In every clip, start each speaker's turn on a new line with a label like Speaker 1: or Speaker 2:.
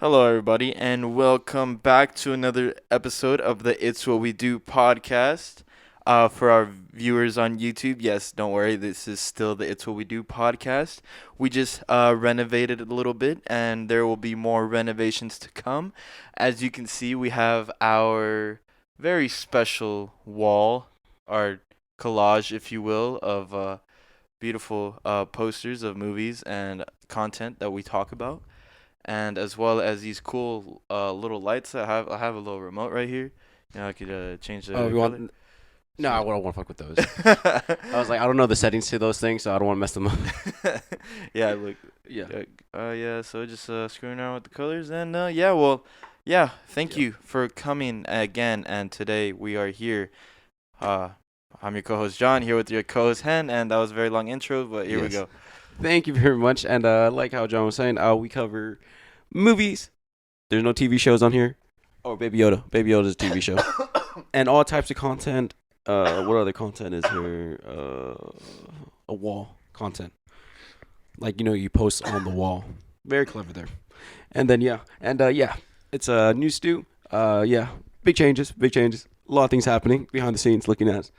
Speaker 1: Hello, everybody, and welcome back to another episode of the It's What We Do podcast. For our viewers on YouTube, yes, don't worry, this is still the It's What We Do podcast. We just renovated it a little bit, and there will be more renovations to come. As you can see, we have our very special wall, our collage, if you will, of beautiful posters of movies and content that we talk about, and as well as these cool little lights. I have a little remote right here. I could change
Speaker 2: Oh,
Speaker 1: the
Speaker 2: you
Speaker 1: color.
Speaker 2: want? No, I don't want to fuck with those. I was like, I don't know the settings to those things, so I don't want to mess them up.
Speaker 1: Yeah, look.
Speaker 2: Yeah.
Speaker 1: Yeah. So just screwing around with the colors, and yeah. Well, yeah. Thank
Speaker 2: Yeah.
Speaker 1: you for coming again. And today we are here. Uh, I'm your co-host John, here with your co-host Hen, and that was a very long intro, but here we
Speaker 2: Yes.
Speaker 1: go.
Speaker 2: Thank you very much. And like how John was saying, we cover movies. There's no TV shows on here. Oh, Baby Yoda. Baby Yoda is a TV show. And all types of content. What other content is here? A wall content. Like, you post on the wall. Very clever there. And then, yeah. And, yeah. It's a new stew. Yeah. Big changes. Big changes. A lot of things happening behind the scenes looking at us.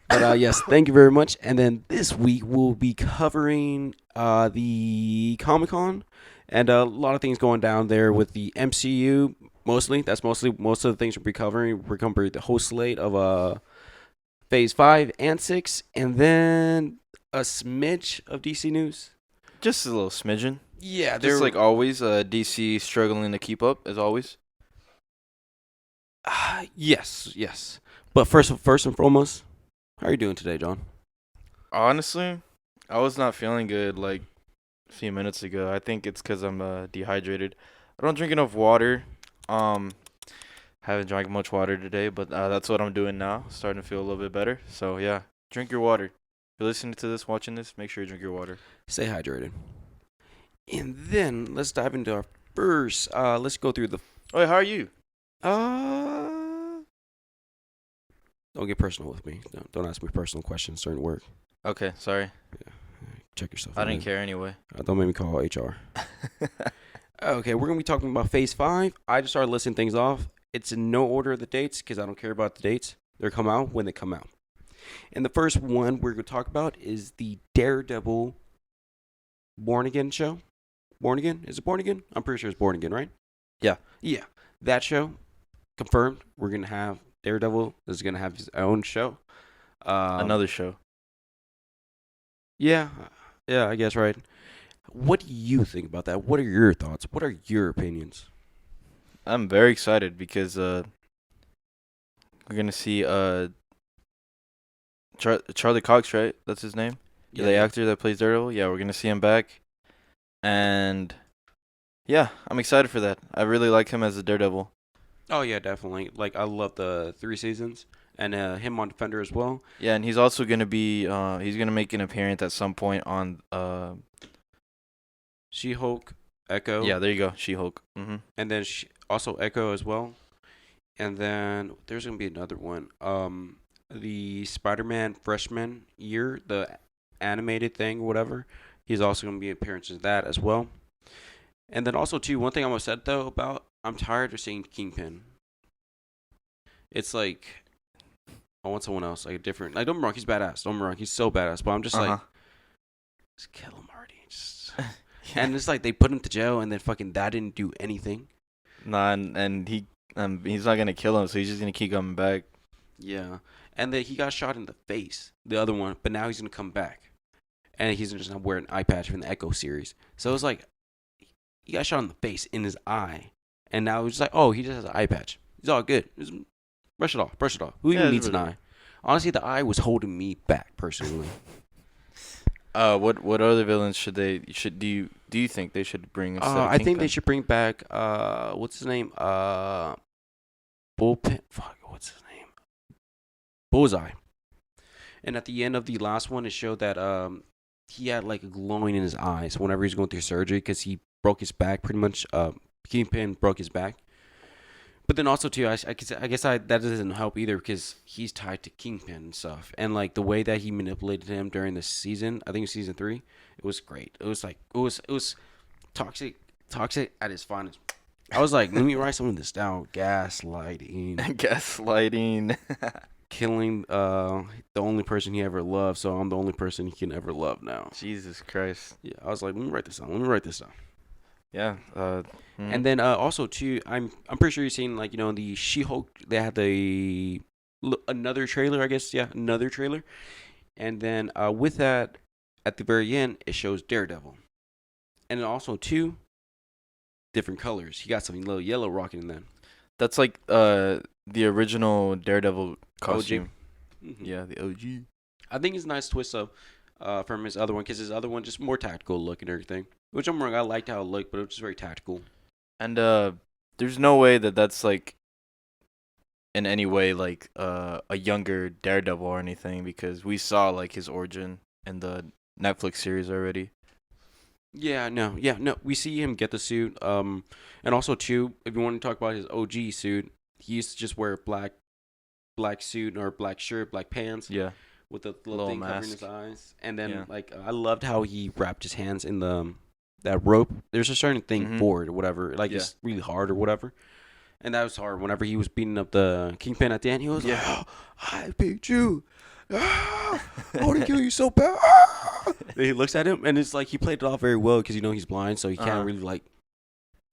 Speaker 2: But yes, thank you very much. And then this week we'll be covering the Comic-Con and a lot of things going down there with the MCU. Mostly, that's most of the things we'll be covering. We're covering the whole slate of Phase 5 and 6, and then a smidge of DC news.
Speaker 1: Just a little smidgen.
Speaker 2: Yeah,
Speaker 1: Just like always, DC struggling to keep up as always.
Speaker 2: yes. But first and foremost, how are you doing today, John?
Speaker 1: Honestly, I was not feeling good like a few minutes ago. I think it's because I'm dehydrated. I don't drink enough water. Haven't drank much water today, but that's what I'm doing now. Starting to feel a little bit better. So yeah, drink your water. If you're listening to this, watching this, make sure you drink your water.
Speaker 2: Stay hydrated. And then let's dive into our first. Let's go through the.
Speaker 1: Wait, how are you?
Speaker 2: Don't get personal with me. Don't ask me personal questions during work.
Speaker 1: Okay, sorry.
Speaker 2: Check yourself.
Speaker 1: I didn't care anyway.
Speaker 2: Don't make me call HR. Okay, we're gonna be talking about Phase 5. I just started listing things off. It's in no order of the dates because I don't care about the dates. They come out when they come out. And the first one we're gonna talk about is the Daredevil Born Again show. Born Again? Is it Born Again? I'm pretty sure it's Born Again, right?
Speaker 1: Yeah.
Speaker 2: Yeah. That show confirmed. We're gonna have Daredevil is gonna have his own show.
Speaker 1: Another show.
Speaker 2: Yeah, I guess right. What do you think about that? What are your thoughts? What are your opinions?
Speaker 1: I'm very excited because we're gonna see Charlie Cox, right? That's his name.
Speaker 2: Yeah,
Speaker 1: The actor that plays Daredevil. Yeah, we're gonna see him back, and yeah, I'm excited for that. I really like him as a Daredevil.
Speaker 2: Oh yeah, definitely. Like I love the 3 seasons and him on Defender as well.
Speaker 1: Yeah, and he's also gonna be he's gonna make an appearance at some point on
Speaker 2: She-Hulk, Echo.
Speaker 1: yeah, there you go, She-Hulk.
Speaker 2: And then also Echo as well. And then there's gonna be another one. The SpiderMan freshman year, the animated thing, whatever. He's also gonna be appearances in that as well. And then also too, one thing I'm upset though about, I'm tired of seeing Kingpin. It's like I want someone else, like a different. Like don't get me wrong, he's badass. Don't get me wrong, he's so badass. But I'm just like, just kill him already. Just.
Speaker 1: Yeah.
Speaker 2: And it's like they put him to jail, and then fucking that didn't do anything.
Speaker 1: Nah, and he's not gonna kill him, so he's just gonna keep coming back.
Speaker 2: Yeah, and then he got shot in the face, the other one, but now he's gonna come back, and he's just gonna wear an eye patch from the Echo series. So it's like he got shot in the face in his eye, and now it's just like, oh, he just has an eye patch. He's all good. Just brush it off. Who even needs an eye? Honestly, the eye was holding me back personally.
Speaker 1: What other villains do you think they should bring instead of
Speaker 2: I think
Speaker 1: Kingpin?
Speaker 2: they should bring back what's his name? Bullpen. Fuck, what's his name? Bullseye. And at the end of the last one, it showed that he had like a glowing in his eyes whenever he was going through surgery because he broke his back pretty much. Kingpin broke his back. But then also too, I guess that doesn't help either because he's tied to Kingpin and stuff, and like the way that he manipulated him during the season, I think it was season 3, it was great. It was like it was toxic at its finest. I was like, let me write some of this down. Gaslighting,
Speaker 1: Gaslighting.
Speaker 2: killing the only person he ever loved, so I'm the only person he can ever love now.
Speaker 1: Jesus Christ.
Speaker 2: Yeah, I was like, let me write this down. Let me write this down.
Speaker 1: Yeah.
Speaker 2: And then also too, I'm pretty sure you've seen like the She-Hulk. They had another trailer, I guess. Yeah, another trailer. And then with that, at the very end, it shows Daredevil, and then also two different colors. He got something little yellow rocking in that.
Speaker 1: That's like the original Daredevil costume.
Speaker 2: Mm-hmm.
Speaker 1: Yeah, the OG.
Speaker 2: I think it's a nice twist up from his other one, because his other one just more tactical look and everything. Which I'm wrong, I liked how it looked, but it was just very tactical.
Speaker 1: And there's no way that that's like in any way like a younger Daredevil or anything, because we saw like his origin in the Netflix series already.
Speaker 2: Yeah, no. We see him get the suit. And also too, if you want to talk about his OG suit, he used to just wear a black suit or black shirt, black pants.
Speaker 1: Yeah.
Speaker 2: With the little thing
Speaker 1: mask
Speaker 2: covering his eyes. And then
Speaker 1: Yeah.
Speaker 2: like I loved how he wrapped his hands in that rope. There's a certain thing for it or whatever. Like it's really hard or whatever. And that was hard. Whenever he was beating up the Kingpin at the end, he was like, oh, I beat you. I want to kill you so bad. And he looks at him, and it's like he played it off very well, because he's blind, so he can't really like.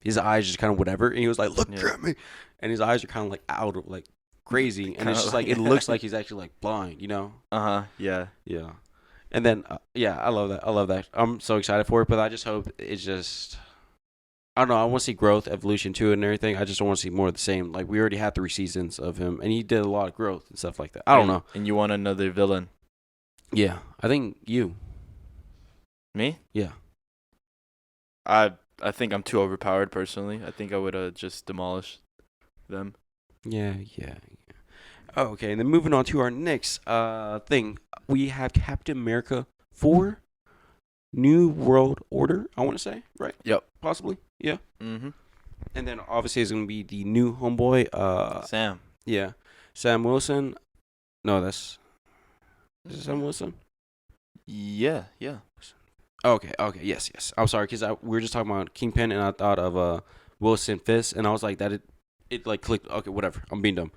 Speaker 2: His eyes just kind of whatever, and he was like, "Look at me," and his eyes are kind of like out of like crazy, and it's just like it looks like he's actually like blind,
Speaker 1: Yeah.
Speaker 2: Yeah. And then I love that. I'm so excited for it, but I just hope it's just. I don't know. I want to see growth, evolution to it, and everything. I just don't want to see more of the same. Like, we already had 3 seasons of him, and he did a lot of growth and stuff like that. I don't know.
Speaker 1: And you want another villain?
Speaker 2: Yeah, I think you.
Speaker 1: Me?
Speaker 2: Yeah.
Speaker 1: I think I'm too overpowered personally. I think I would just demolish them.
Speaker 2: Yeah. Oh, okay, and then moving on to our next thing, we have Captain America 4, New World Order. I want to say, right?
Speaker 1: Yep.
Speaker 2: Possibly. Yeah.
Speaker 1: Mm-hmm.
Speaker 2: And then obviously it's gonna be the new homeboy.
Speaker 1: Sam.
Speaker 2: Yeah. Sam Wilson. No, is it Sam Wilson?
Speaker 1: Yeah.
Speaker 2: Okay. Yes. I'm sorry, because we were just talking about Kingpin, and I thought of Wilson Fisk, and I was like, it like clicked. Okay, whatever. I'm being dumb.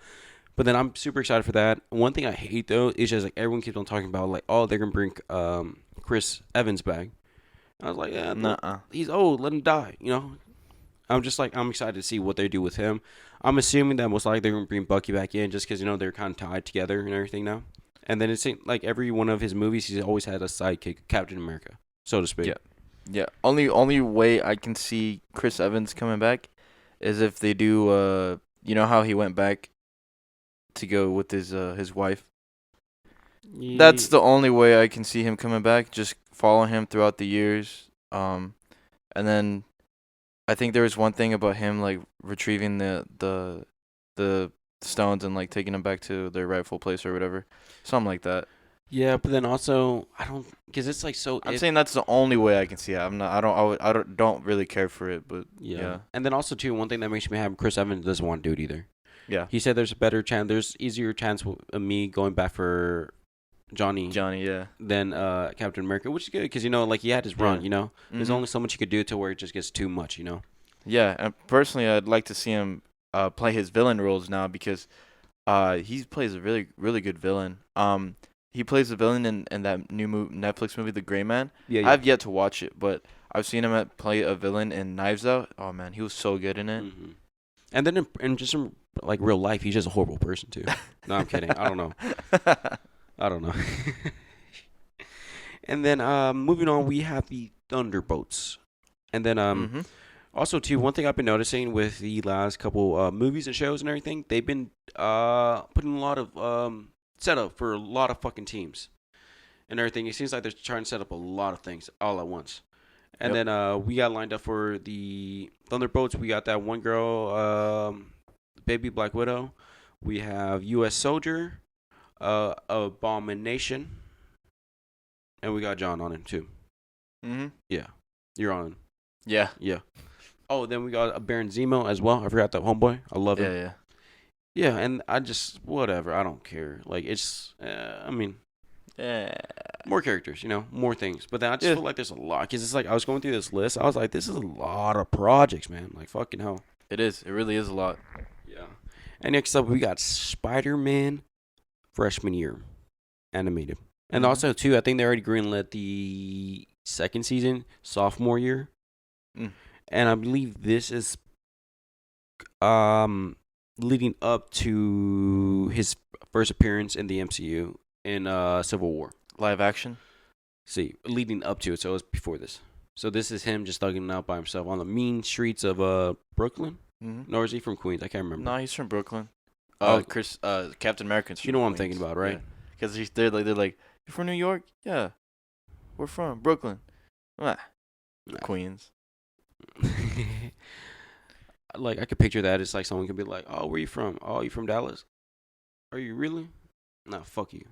Speaker 2: But then I'm super excited for that. One thing I hate though is just like everyone keeps on talking about like, oh, they're gonna bring Chris Evans back. I was like, yeah,
Speaker 1: Nuh-uh.
Speaker 2: he's old. Let him die. I'm just like, I'm excited to see what they do with him. I'm assuming that most likely they're gonna bring Bucky back in, just because they're kind of tied together and everything now. And then it seems like every one of his movies, he's always had a sidekick, Captain America, so to speak.
Speaker 1: Yeah. Only way I can see Chris Evans coming back is if they do. You know how he went back to go with his wife.
Speaker 2: Yeah.
Speaker 1: That's the only way I can see him coming back. Just follow him throughout the years. And then I think there was one thing about him like retrieving the stones and like taking them back to their rightful place or whatever, something like that.
Speaker 2: Yeah, but then also I don't, because it's like so.
Speaker 1: I'm saying that's the only way I can see it. I don't really care for it, but yeah.
Speaker 2: And then also too, one thing that makes me happy, Chris Evans doesn't want to do it either.
Speaker 1: Yeah.
Speaker 2: He said there's a better chance, there's easier chance of me going back for Johnny, yeah, than Captain America, which is good, because like he had his run, there's only so much you could do to where it just gets too much,
Speaker 1: Yeah, and personally, I'd like to see him play his villain roles now, because he plays a really, really good villain. He plays a villain in that new Netflix movie, The Gray Man.
Speaker 2: Yeah.
Speaker 1: I've yet to watch it, but I've seen him play a villain in Knives Out. Oh man, he was so good in it.
Speaker 2: Mm-hmm. And then in just in, like real life, he's just a horrible person too. No, I'm kidding. I don't know. And then moving on, we have the Thunderbolts. And then also too, one thing I've been noticing with the last couple movies and shows and everything, they've been putting a lot of setup for a lot of fucking teams and everything. It seems like they're trying to set up a lot of things all at once. And then we got lined up for the Thunderbolts. We got that one girl, baby Black Widow. We have U.S. Soldier, Abomination, and we got John on him too. Yeah, you're on him.
Speaker 1: Yeah.
Speaker 2: Oh, then we got Baron Zemo as well. I forgot that homeboy. I love him. Yeah, and I just whatever. I don't care. Like it's, more characters, more things. But then I just feel like there's a lot, because it's like I was going through this list. I was like, this is a lot of projects, man. Like fucking hell.
Speaker 1: It is. It really is a lot.
Speaker 2: Yeah. And next up, we got SpiderMan freshman year animated. And
Speaker 1: Mhm.
Speaker 2: also, too, I think they already greenlit the second season, sophomore year.
Speaker 1: Mm.
Speaker 2: And I believe this is um leading up to his first appearance in the MCU in Civil War.
Speaker 1: Live action.
Speaker 2: See, leading up to it, so it was before this. So this is him just thugging it out by himself on the mean streets of Brooklyn.
Speaker 1: Mhm.
Speaker 2: Nor is he from Queens? I can't remember.
Speaker 1: No, he's from Brooklyn.
Speaker 2: Oh,
Speaker 1: Captain American's
Speaker 2: you
Speaker 1: from
Speaker 2: know what I'm
Speaker 1: Queens.
Speaker 2: thinking about, right?
Speaker 1: Because they're like, you from New York? Yeah. We're from Brooklyn. Ah,
Speaker 2: Nah.
Speaker 1: Queens.
Speaker 2: Like I could picture that. It's like someone could be like, "Oh, where you from? Oh, you from Dallas? Are you really? Nah, fuck you.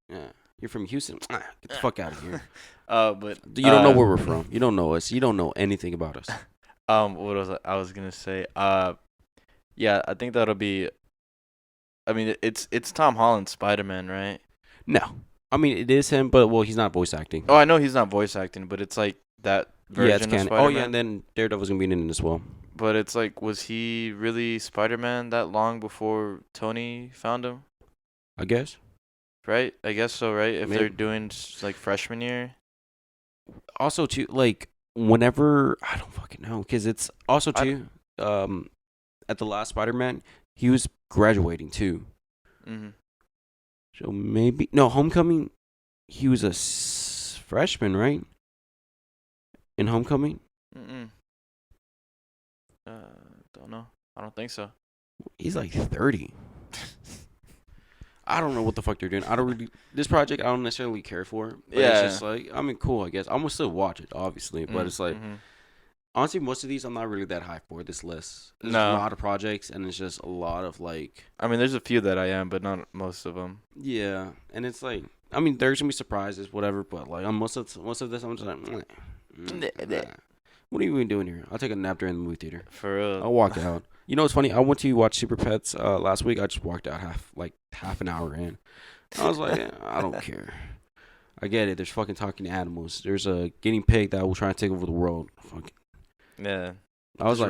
Speaker 2: Yeah, you're from Houston. Get the fuck out of here.
Speaker 1: But
Speaker 2: You don't know where we're from. You don't know us. You don't know anything about us.
Speaker 1: what was I was gonna say? Yeah, I think that'll be. I mean, it's Tom Holland's Spider-Man, right?
Speaker 2: No, I mean it is him, but well, he's not voice acting.
Speaker 1: Oh, I know he's not voice acting, but it's like that
Speaker 2: Yeah, it's
Speaker 1: version of
Speaker 2: canon.
Speaker 1: Spider-Man.
Speaker 2: Oh yeah, and then Daredevil's gonna be in it as well.
Speaker 1: But it's like, was he really Spider-Man that long before Tony found him?
Speaker 2: I guess.
Speaker 1: Right? I guess so, right? If they're
Speaker 2: Maybe.
Speaker 1: doing like freshman year.
Speaker 2: Also, too, like whenever I don't fucking know, because it's also too at the last Spider-Man, he was graduating too.
Speaker 1: Mhm.
Speaker 2: So maybe no Homecoming. He was a freshman, right? In Homecoming,
Speaker 1: Mm. Don't know. I don't think so.
Speaker 2: he's like 30. I don't know what the fuck they're doing. I don't really this project. I don't necessarily care for. But
Speaker 1: Yeah.
Speaker 2: it's just like I mean, cool. I guess I'm gonna still watch it, obviously. But it's like
Speaker 1: Mhm.
Speaker 2: honestly, most of these I'm not really that hyped for. This list. There's
Speaker 1: No.
Speaker 2: a lot of projects, and it's just a lot of like
Speaker 1: I mean, there's a few that I am, but not most of them.
Speaker 2: yeah, and it's like I mean, there's gonna be surprises, whatever. But like on most of this, I'm just like, nah. What are you even doing here? I'll take a nap during the movie theater.
Speaker 1: For real.
Speaker 2: I'll walk out. You know what's funny? I went to watch Super Pets last week. I just walked out half an hour in. I was like, I don't care. I get it. There's fucking talking animals. There's a guinea pig that will try to take over the world. Fucking.
Speaker 1: Yeah.
Speaker 2: I was
Speaker 1: just
Speaker 2: like,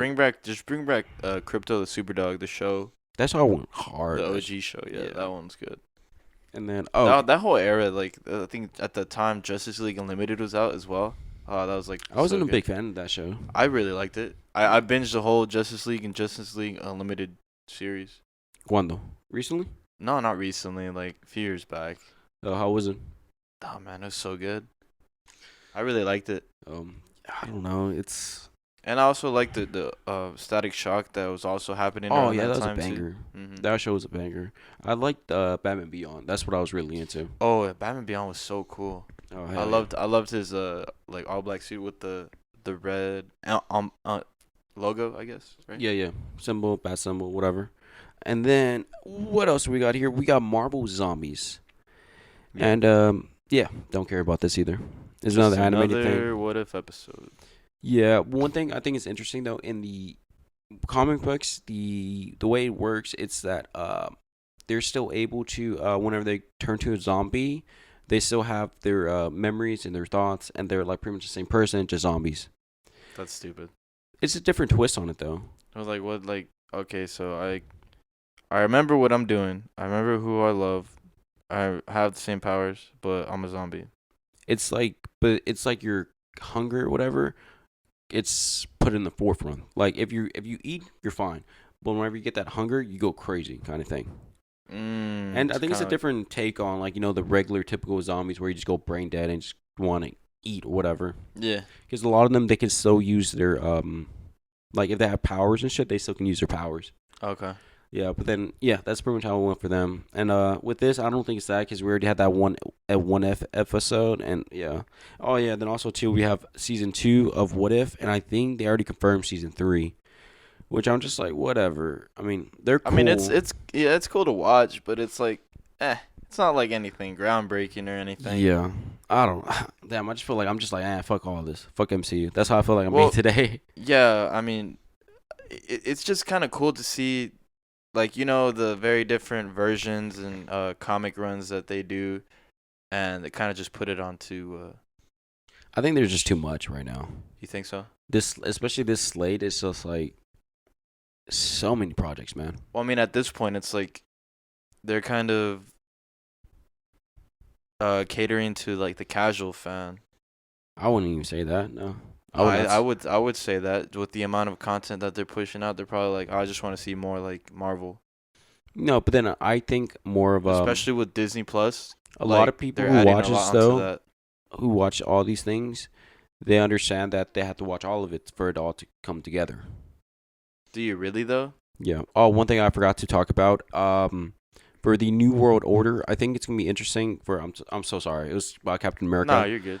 Speaker 1: bring back Crypto the Superdog, the show,
Speaker 2: that's how I went hard.
Speaker 1: the OG show. Yeah, that one's good.
Speaker 2: And then
Speaker 1: that whole era, like I think at the time Justice League Unlimited was out as well. That was like.
Speaker 2: I wasn't
Speaker 1: so
Speaker 2: a
Speaker 1: good.
Speaker 2: big fan of that show.
Speaker 1: I really liked it. I binged the whole Justice League and Justice League Unlimited series.
Speaker 2: Cuando? Recently?
Speaker 1: No, not recently. Like a few years back.
Speaker 2: How was it?
Speaker 1: Oh man, it was so good. I really liked it.
Speaker 2: I don't know. It's
Speaker 1: And I also liked the Static Shock that was also happening.
Speaker 2: oh
Speaker 1: around
Speaker 2: yeah, that was a
Speaker 1: time
Speaker 2: banger.
Speaker 1: Too.
Speaker 2: That show was a banger. I liked Batman Beyond. That's what I was really into.
Speaker 1: Oh, Batman Beyond was so cool.
Speaker 2: Oh,
Speaker 1: I loved his like all black suit with the red logo, I guess, right?
Speaker 2: Yeah. Symbol, bat symbol, whatever. And then what else we got here? We got Marvel Zombies.
Speaker 1: Yeah.
Speaker 2: And yeah, don't care about this either. It's another animated thing.
Speaker 1: Another What If episode.
Speaker 2: Yeah, one thing I think is interesting though in the comic books, the way it works, it's that they're still able to whenever they turn to a zombie, they still have their memories and their thoughts, and they're like pretty much the same person, just zombies.
Speaker 1: That's stupid.
Speaker 2: It's a different twist on it though.
Speaker 1: I was like, what? Like, okay, so I remember what I'm doing. I remember who I love. I have the same powers, but I'm a zombie.
Speaker 2: It's like, but it's like your hunger or whatever. It's put in the forefront. Like if you eat, you're fine, but whenever you get that hunger, you go crazy, kind of thing. And I think it's a different take on like the regular typical zombies where you just go brain dead and just want to eat or whatever.
Speaker 1: Yeah.
Speaker 2: Because a lot of them they can still use their like if they have powers and shit, they still can use their powers.
Speaker 1: Okay.
Speaker 2: Yeah, but then yeah, that's pretty much how it went for them. And with this, I don't think it's that because we already had that one episode, and yeah. Oh yeah, then also too we have season 2 of What If, and I think they already confirmed season 3, which I'm just like whatever. I mean they're cool.
Speaker 1: I mean it's cool to watch, but it's like it's not like anything groundbreaking or anything.
Speaker 2: Yeah, I don't. Damn, I just feel like I'm just like fuck all this, fuck MCU. That's how I feel like I'm being today.
Speaker 1: Yeah, I mean, it's just kind of cool to see. Like, the very different versions and comic runs that they do, and they kind of just put it onto.
Speaker 2: I think there's just too much right now.
Speaker 1: You think so?
Speaker 2: Especially this slate, it's just like so many projects, man.
Speaker 1: Well, I mean, at this point, it's like they're kind of catering to like the casual fan.
Speaker 2: I wouldn't even say that. No, I would
Speaker 1: I
Speaker 2: not.
Speaker 1: I would I would say that with the amount of content that they're pushing out, they're probably like, I just want to see more like Marvel,
Speaker 2: No, but then I think more of
Speaker 1: especially with Disney Plus.
Speaker 2: a lot
Speaker 1: Like
Speaker 2: of people
Speaker 1: they're
Speaker 2: who
Speaker 1: adding a
Speaker 2: watches
Speaker 1: lot onto
Speaker 2: though,
Speaker 1: that.
Speaker 2: who watch all these things, they understand that they have to watch all of it for it all to come together.
Speaker 1: Do you really though?
Speaker 2: Yeah. Oh, one thing I forgot to talk about. For the New World Order, I think it's gonna be interesting. I'm so sorry. It was about Captain
Speaker 1: Nah,
Speaker 2: America.
Speaker 1: you're good.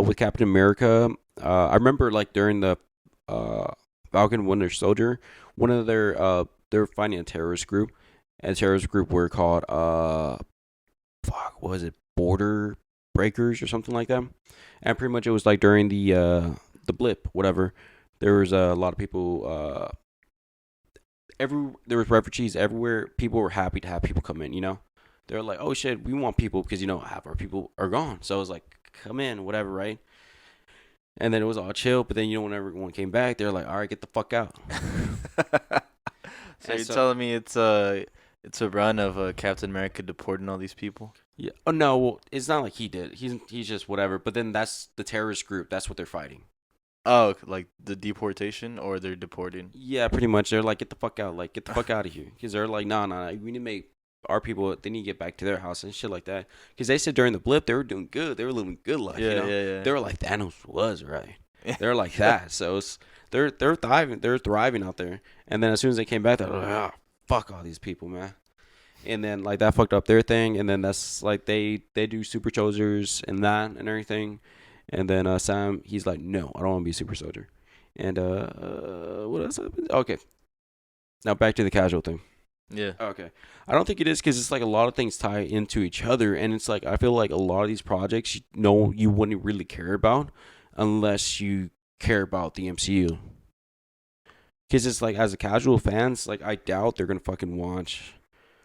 Speaker 2: With Captain America, I remember like during the Falcon Winter Soldier, one of they're fighting a terrorist group, and the terrorist group were called fuck, what was it, Border Breakers or something like that, and pretty much it was like during the blip, whatever. There was a lot of people. There was refugees everywhere. People were happy to have people come in. They're like, oh shit, we want people because half our people are gone. So it was like, come in, whatever, right? And then it was all chill. But then when everyone came back, they're like, all right, get the fuck out.
Speaker 1: So
Speaker 2: And
Speaker 1: you're telling me it's a run of Captain America deporting all these people?
Speaker 2: Yeah. Oh no, well, it's not like he did. He's just whatever. But then that's the terrorist group. That's what they're fighting.
Speaker 1: Oh, like the deportation or they're deporting?
Speaker 2: Yeah, pretty much. They're like, get the fuck out. Like, get the fuck out of here. Because they're like, nah. We need to make our people, they need to get back to their house and shit like that. Because they said during the blip, they were doing good. They were living good life,
Speaker 1: Yeah, yeah.
Speaker 2: They were like, Thanos was, right? They're like that. So they're thriving. They're thriving out there. And then as soon as they came back, they're like, oh, fuck all these people, man. And then like that fucked up their thing. And then that's like they do super soldiers and that and everything. And then Sam, he's like, no, I don't want to be a super soldier. And what else happened? Okay, now back to the casual thing.
Speaker 1: Yeah.
Speaker 2: Okay, I don't think it is because it's like a lot of things tie into each other, and it's like I feel like a lot of these projects, you wouldn't really care about unless you care about the MCU. Because it's like as a casual fans, like I doubt they're gonna fucking watch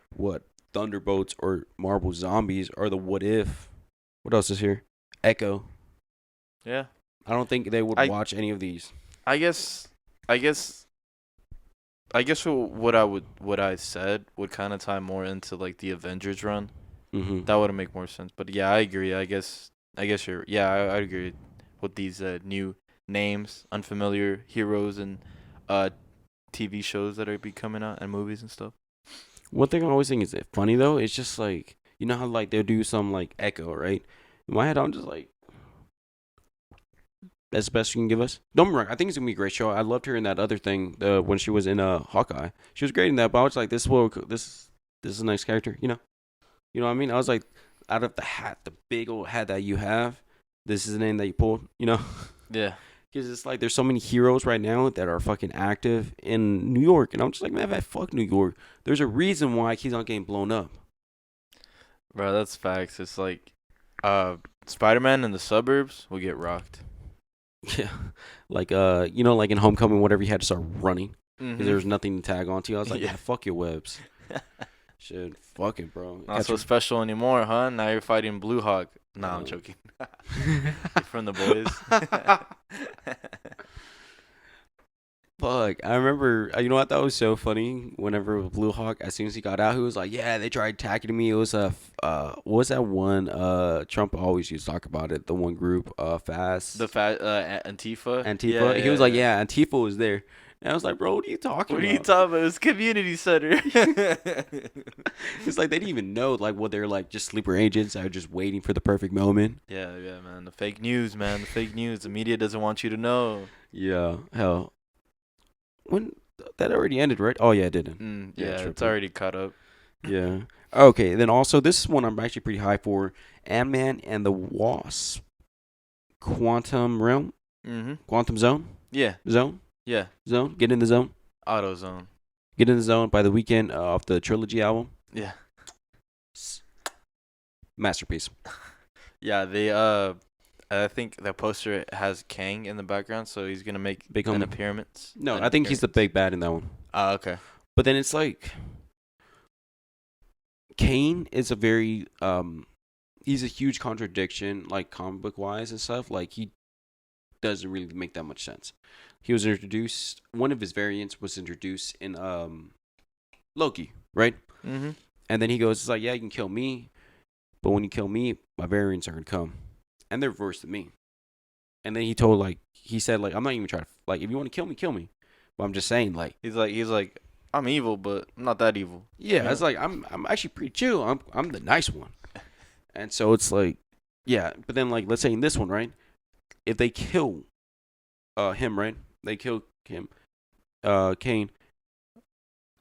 Speaker 2: what Thunderbolts or Marvel Zombies or the What If. What else is here? Echo.
Speaker 1: Yeah.
Speaker 2: I don't think they would watch any of these.
Speaker 1: I guess what I said would kind of tie more into like the Avengers run.
Speaker 2: Mm-hmm.
Speaker 1: That would make more sense. But yeah, I agree. I guess I agree with these new names, unfamiliar heroes and TV shows that are be coming out and movies and stuff.
Speaker 2: One thing I always think is it funny though. It's just like how like they'll do some like Echo, right? In my head, I'm just like, that's the best you can give us. Don't get me wrong, I think it's gonna be a great show. I loved her in that other thing, when she was in Hawkeye. She was great in that. But I was like, this is a nice character, You know what I mean? I was like, out of the hat, the big old hat that you have, this is the name that you pulled,
Speaker 1: Yeah.
Speaker 2: Because it's like there's so many heroes right now that are fucking active in New York, and I'm just like, man, fuck New York. There's a reason why he's not getting blown up.
Speaker 1: Bro, that's facts. It's like Spider-Man in the suburbs will get rocked.
Speaker 2: Yeah, like like in Homecoming, whatever, you had to start running because there was nothing to tag onto. I was like, yeah, fuck your webs. Shit, fuck it, bro.
Speaker 1: Not so special anymore, huh? Now you're fighting Blue Hawk. Nah, I'm joking. From the boys.
Speaker 2: Fuck, I remember. What I thought was so funny? Whenever Blue Hawk, as soon as he got out, he was like, "Yeah, they tried attacking me." It was what was that one? Trump always used to talk about it. The one group, Fast.
Speaker 1: Antifa.
Speaker 2: Antifa. He was like, "Yeah, Antifa was there." And I was like, "Bro, what are you talking about?
Speaker 1: What are you talking about? It was community center."
Speaker 2: It's like they didn't even know like what they're like, just sleeper agents that are just waiting for the perfect moment.
Speaker 1: Yeah, man. The fake news, man. The fake news. The media doesn't want you to know.
Speaker 2: Yeah, hell. When that already ended, right? Oh yeah, it didn't.
Speaker 1: Yeah, it's already caught up.
Speaker 2: Yeah. Okay. Then also, this is one I'm actually pretty high for: AntMan and the Wasp. Quantum Realm. Quantum Zone.
Speaker 1: Yeah.
Speaker 2: Zone.
Speaker 1: Yeah.
Speaker 2: Zone. Get in the zone.
Speaker 1: AutoZone.
Speaker 2: Get in the zone by the weekend off the trilogy album.
Speaker 1: Yeah.
Speaker 2: Masterpiece.
Speaker 1: Yeah. I think the poster has Kang in the background, so he's gonna make an appearance.
Speaker 2: No, I think he's the big bad in that one.
Speaker 1: Oh, okay.
Speaker 2: But then it's like Kane is a very he's a huge contradiction, like comic book wise and stuff. Like he doesn't really make that much sense. He was introduced. One of his variants was introduced in Loki, right?
Speaker 1: Mm-hmm.
Speaker 2: And then he goes, "It's like, yeah, you can kill me, but when you kill me, my variants are gonna come, and they're worse than me." And then he said, I'm not even trying to, if you want to kill me. But I'm just saying,
Speaker 1: He's like, I'm evil, but I'm not that evil.
Speaker 2: yeah, it's like I'm actually pretty chill. I'm the nice one. And so it's like, yeah. But then let's say in this one, right? If they kill him, right? They kill him, Kane.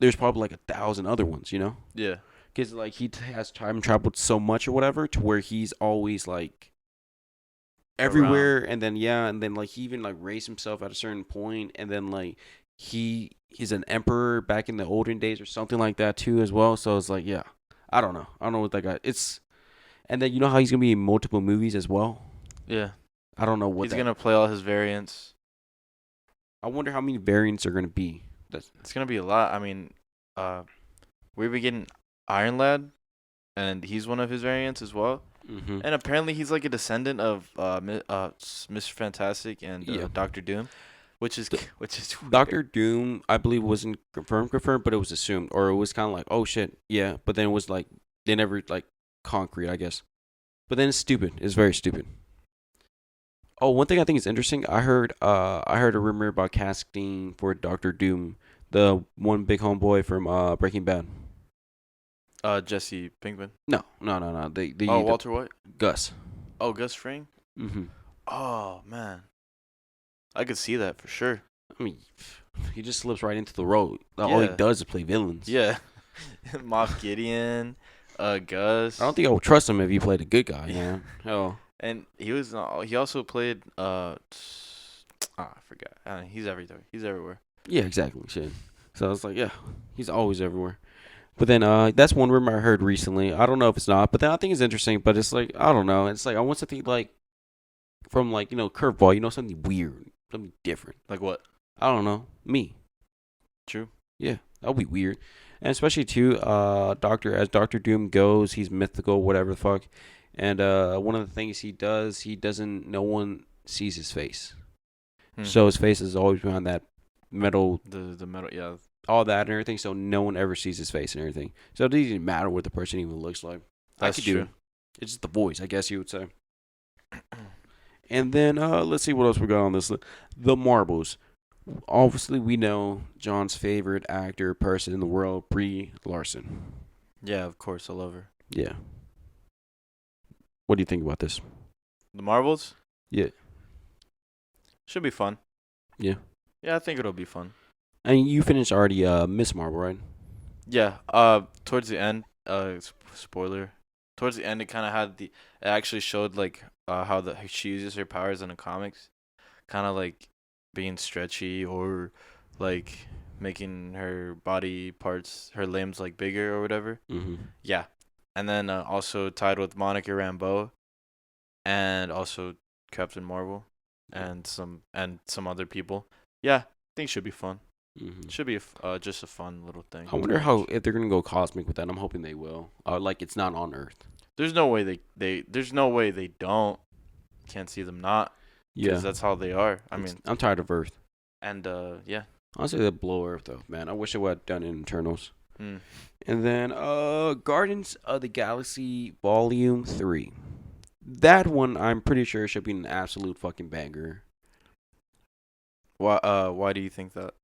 Speaker 2: There's probably 1,000 other ones,
Speaker 1: Yeah.
Speaker 2: Because he has time traveled so much or whatever to where he's always everywhere.
Speaker 1: Around.
Speaker 2: And then he even raised himself at a certain point, and then he's an emperor back in the olden days or something like that too as well. So it's yeah, I don't know what that guy. And then you know how he's gonna be in multiple movies as well.
Speaker 1: Yeah.
Speaker 2: I don't know what
Speaker 1: he's gonna play all his variants.
Speaker 2: I wonder how many variants are gonna be.
Speaker 1: It's gonna be a lot. I mean, we've been getting Iron Lad, and he's one of his variants as well.
Speaker 2: Mm-hmm.
Speaker 1: And apparently he's a descendant of Mr. Fantastic and Doctor Doom, which is weird.
Speaker 2: Doctor Doom, I believe, wasn't confirmed, but it was assumed, or it was kind of oh shit, yeah. But then it was they never concrete, I guess. But then it's stupid. It's very stupid. Oh, one thing I think is interesting. I heard a rumor about casting for Doctor Doom, the one big homeboy from Breaking Bad.
Speaker 1: Jesse Pinkman.
Speaker 2: No.
Speaker 1: Walter White.
Speaker 2: Gus.
Speaker 1: Oh, Gus Fring.
Speaker 2: Mm-hmm.
Speaker 1: Oh man, I could see that for sure.
Speaker 2: I mean, he just slips right into the role. All he does is play villains.
Speaker 1: Yeah, Moff Gideon, Gus.
Speaker 2: I don't think I would trust him if he played a good guy. Yeah. Oh.
Speaker 1: And he also played I forgot. He's everywhere. He's everywhere.
Speaker 2: Yeah, exactly. Shit. So I was yeah, he's always everywhere. But then that's one rumor I heard recently. I don't know if it's not, but then I think it's interesting. But it's I don't know. It's I want something from curveball. Something weird, something different.
Speaker 1: Like what?
Speaker 2: I don't know. Me.
Speaker 1: True.
Speaker 2: Yeah, that'll be weird. And especially too, as Doctor Doom goes, he's mythical, whatever the fuck. And one of the things he does, no one sees his face. So his face is always behind that metal.
Speaker 1: The metal, yeah.
Speaker 2: All that and everything, so no one ever sees his face and everything. So it doesn't even matter what the person even looks like.
Speaker 1: That's true.
Speaker 2: It's just the voice, I guess you would say. And then let's see what else we got on this list. The Marbles. Obviously, we know John's favorite actor, person in the world, Brie Larson.
Speaker 1: Yeah, of course, I love her.
Speaker 2: Yeah. What do you think about this?
Speaker 1: The Marvels?
Speaker 2: Yeah.
Speaker 1: Should be fun.
Speaker 2: Yeah.
Speaker 1: Yeah, I think it'll be fun.
Speaker 2: And you finished already Miss Marvel, right?
Speaker 1: Yeah. Towards the end, spoiler. Towards the end, it kind of it actually showed how she uses her powers in the comics, kind of being stretchy or making her body parts, her limbs bigger or whatever.
Speaker 2: Mm-hmm.
Speaker 1: Yeah. And then also tied with Monica Rambeau, and also Captain Marvel, and some other people. Yeah, I think it should be fun.
Speaker 2: Mm-hmm.
Speaker 1: It should be just a fun little thing.
Speaker 2: I wonder if they're gonna go cosmic with that. I'm hoping they will. It's not on Earth.
Speaker 1: There's no way there's no way they don't. Can't see them not.
Speaker 2: Yeah,
Speaker 1: because that's how they are.
Speaker 2: I'm tired of Earth.
Speaker 1: And yeah.
Speaker 2: Honestly, they blow Earth though, man. I wish it would have done it in Eternals.
Speaker 1: Mm.
Speaker 2: And then Guardians of the Galaxy Volume 3. That one I'm pretty sure should be an absolute fucking banger.
Speaker 1: Why do you think that?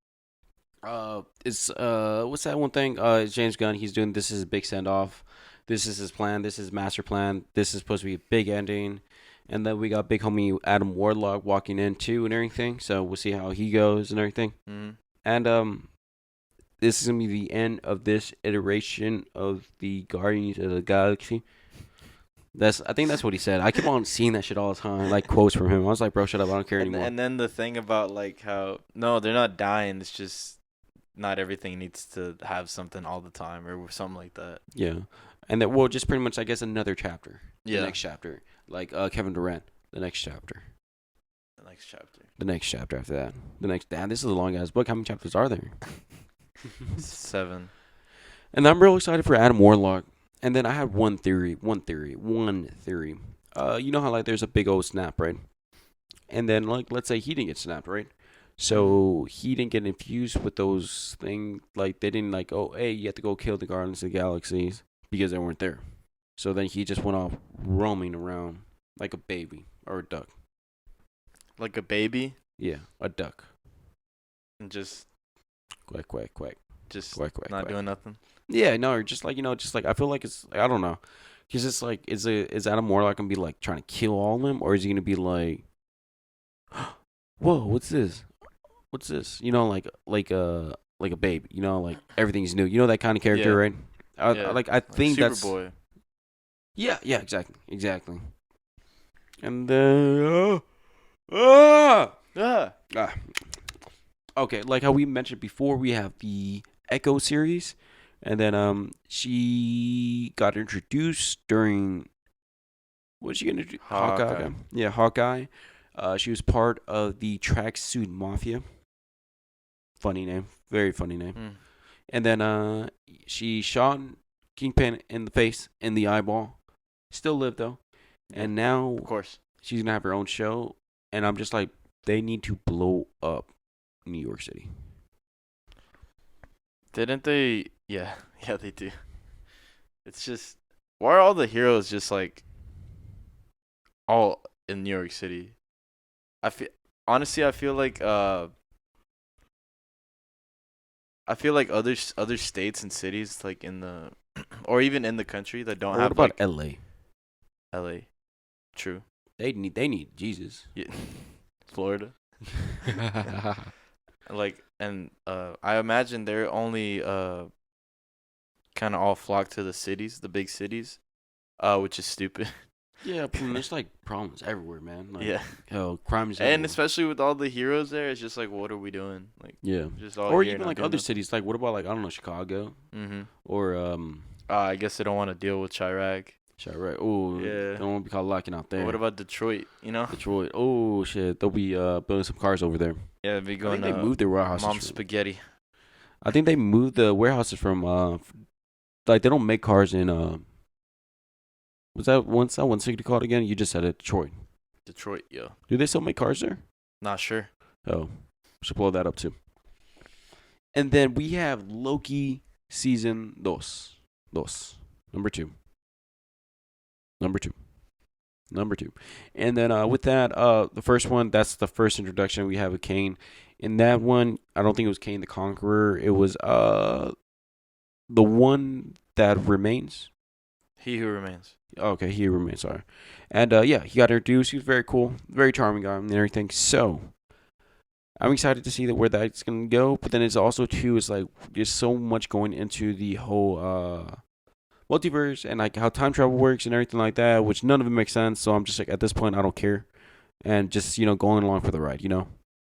Speaker 2: It's what's that one thing? It's James Gunn. He's doing this is his big send off. This is his plan. This is his master plan. This is supposed to be a big ending. And then we got big homie Adam Warlock walking in too and everything. So we'll see how he goes and everything.
Speaker 1: Mm-hmm.
Speaker 2: And this is gonna be the end of this iteration of the Guardians of the Galaxy. I think that's what he said. I keep on seeing that shit all the time, quotes from him. I was like, bro, shut up, I don't care anymore.
Speaker 1: And then the thing about how they're not dying. It's just not everything needs to have something all the time or something like that.
Speaker 2: Yeah, and that just pretty much I guess another chapter.
Speaker 1: Yeah.
Speaker 2: The next chapter, Kevin Durant. The next chapter.
Speaker 1: The next chapter.
Speaker 2: The next chapter after that. Damn, this is a long ass book. How many chapters are there?
Speaker 1: 7.
Speaker 2: And I'm real excited for Adam Warlock. And then I had one theory. You know how there's a big old snap, right? and then like let's say he didn't get snapped, right? So he didn't get infused with those things. Like they didn't like, oh, hey, you have to go kill the Guardians of the Galaxies because they weren't there. So then he just went off roaming around like a baby or a duck.
Speaker 1: Like a baby,
Speaker 2: Yeah, a duck.
Speaker 1: and just
Speaker 2: Quack quack quack. Quack quack
Speaker 1: not
Speaker 2: quack.
Speaker 1: doing nothing.
Speaker 2: Yeah, no, just like just like I feel like it's I don't know, because it's like is Adam Warlock gonna be like trying to kill all of them, or is he gonna be like, whoa, what's this? What's this? Like a babe. Like everything's new. That kind of character,
Speaker 1: Yeah.
Speaker 2: right?
Speaker 1: Yeah.
Speaker 2: I think that's
Speaker 1: Superboy.
Speaker 2: yeah, exactly. And then ah.
Speaker 1: Ah.
Speaker 2: Okay, like how we mentioned before, we have the Echo series, and then she got introduced during. What was she introduced?
Speaker 1: Hawkeye.
Speaker 2: Yeah, Hawkeye. She was part of the Tracksuit Mafia. Funny name, very funny name.
Speaker 1: Mm.
Speaker 2: And then she shot Kingpin in the face, in the eyeball. Still lived though, and now
Speaker 1: Of course.
Speaker 2: she's gonna have her own show. And I'm just like, they need to blow up New York City.
Speaker 1: Didn't they? Yeah. Yeah, they do. It's just, why are all the heroes just like all in New York City? Honestly, I feel like other states and cities like in the or even in the country that don't
Speaker 2: What
Speaker 1: have
Speaker 2: about
Speaker 1: like
Speaker 2: L.A.?
Speaker 1: LA. True.
Speaker 2: They need Jesus.
Speaker 1: Yeah. Florida. Like, and I imagine they're only kind of all flock to the cities, the big cities, which is stupid.
Speaker 2: Yeah, there's like problems everywhere, man. Like,
Speaker 1: Yeah.
Speaker 2: crimes
Speaker 1: And
Speaker 2: everywhere.
Speaker 1: especially with all the heroes there, it's just like, what are we doing? Like,
Speaker 2: Yeah,
Speaker 1: just all
Speaker 2: or
Speaker 1: here,
Speaker 2: even
Speaker 1: not
Speaker 2: like
Speaker 1: doing
Speaker 2: other
Speaker 1: nothing.
Speaker 2: cities. Like, what about like I don't know, Chicago
Speaker 1: Mhm.
Speaker 2: or
Speaker 1: I guess they don't want to deal with Chirac.
Speaker 2: Chirac. Oh,
Speaker 1: Yeah.
Speaker 2: don't want to be caught locking out there.
Speaker 1: What about Detroit? You know?
Speaker 2: Detroit? Oh shit, they'll be building some cars over there.
Speaker 1: Yeah, be
Speaker 2: I
Speaker 1: going.
Speaker 2: think they moved their warehouses.
Speaker 1: Mom's spaghetti.
Speaker 2: I think they moved the warehouses from like they don't make cars in what's that 160 called again? You just said it, Detroit.
Speaker 1: Detroit, yeah.
Speaker 2: Do they still make cars there?
Speaker 1: Not sure.
Speaker 2: Oh, should blow that up too. And then we have Loki season dos, number two. And then with that, the first one, that's the first introduction we have of Kane. In that one, I don't think it was Kane the Conqueror. It was the one that remains.
Speaker 1: He Who Remains.
Speaker 2: Okay, he remains. Sorry. And yeah, he got introduced. He was very cool, very charming guy, and everything. So I'm excited to see where that's gonna go. But then it's also too, it's like there's so much going into the whole multiverse and like how time travel works and everything like that, which none of it makes sense. So I'm just like, at this point, I don't care, and just going along for the ride.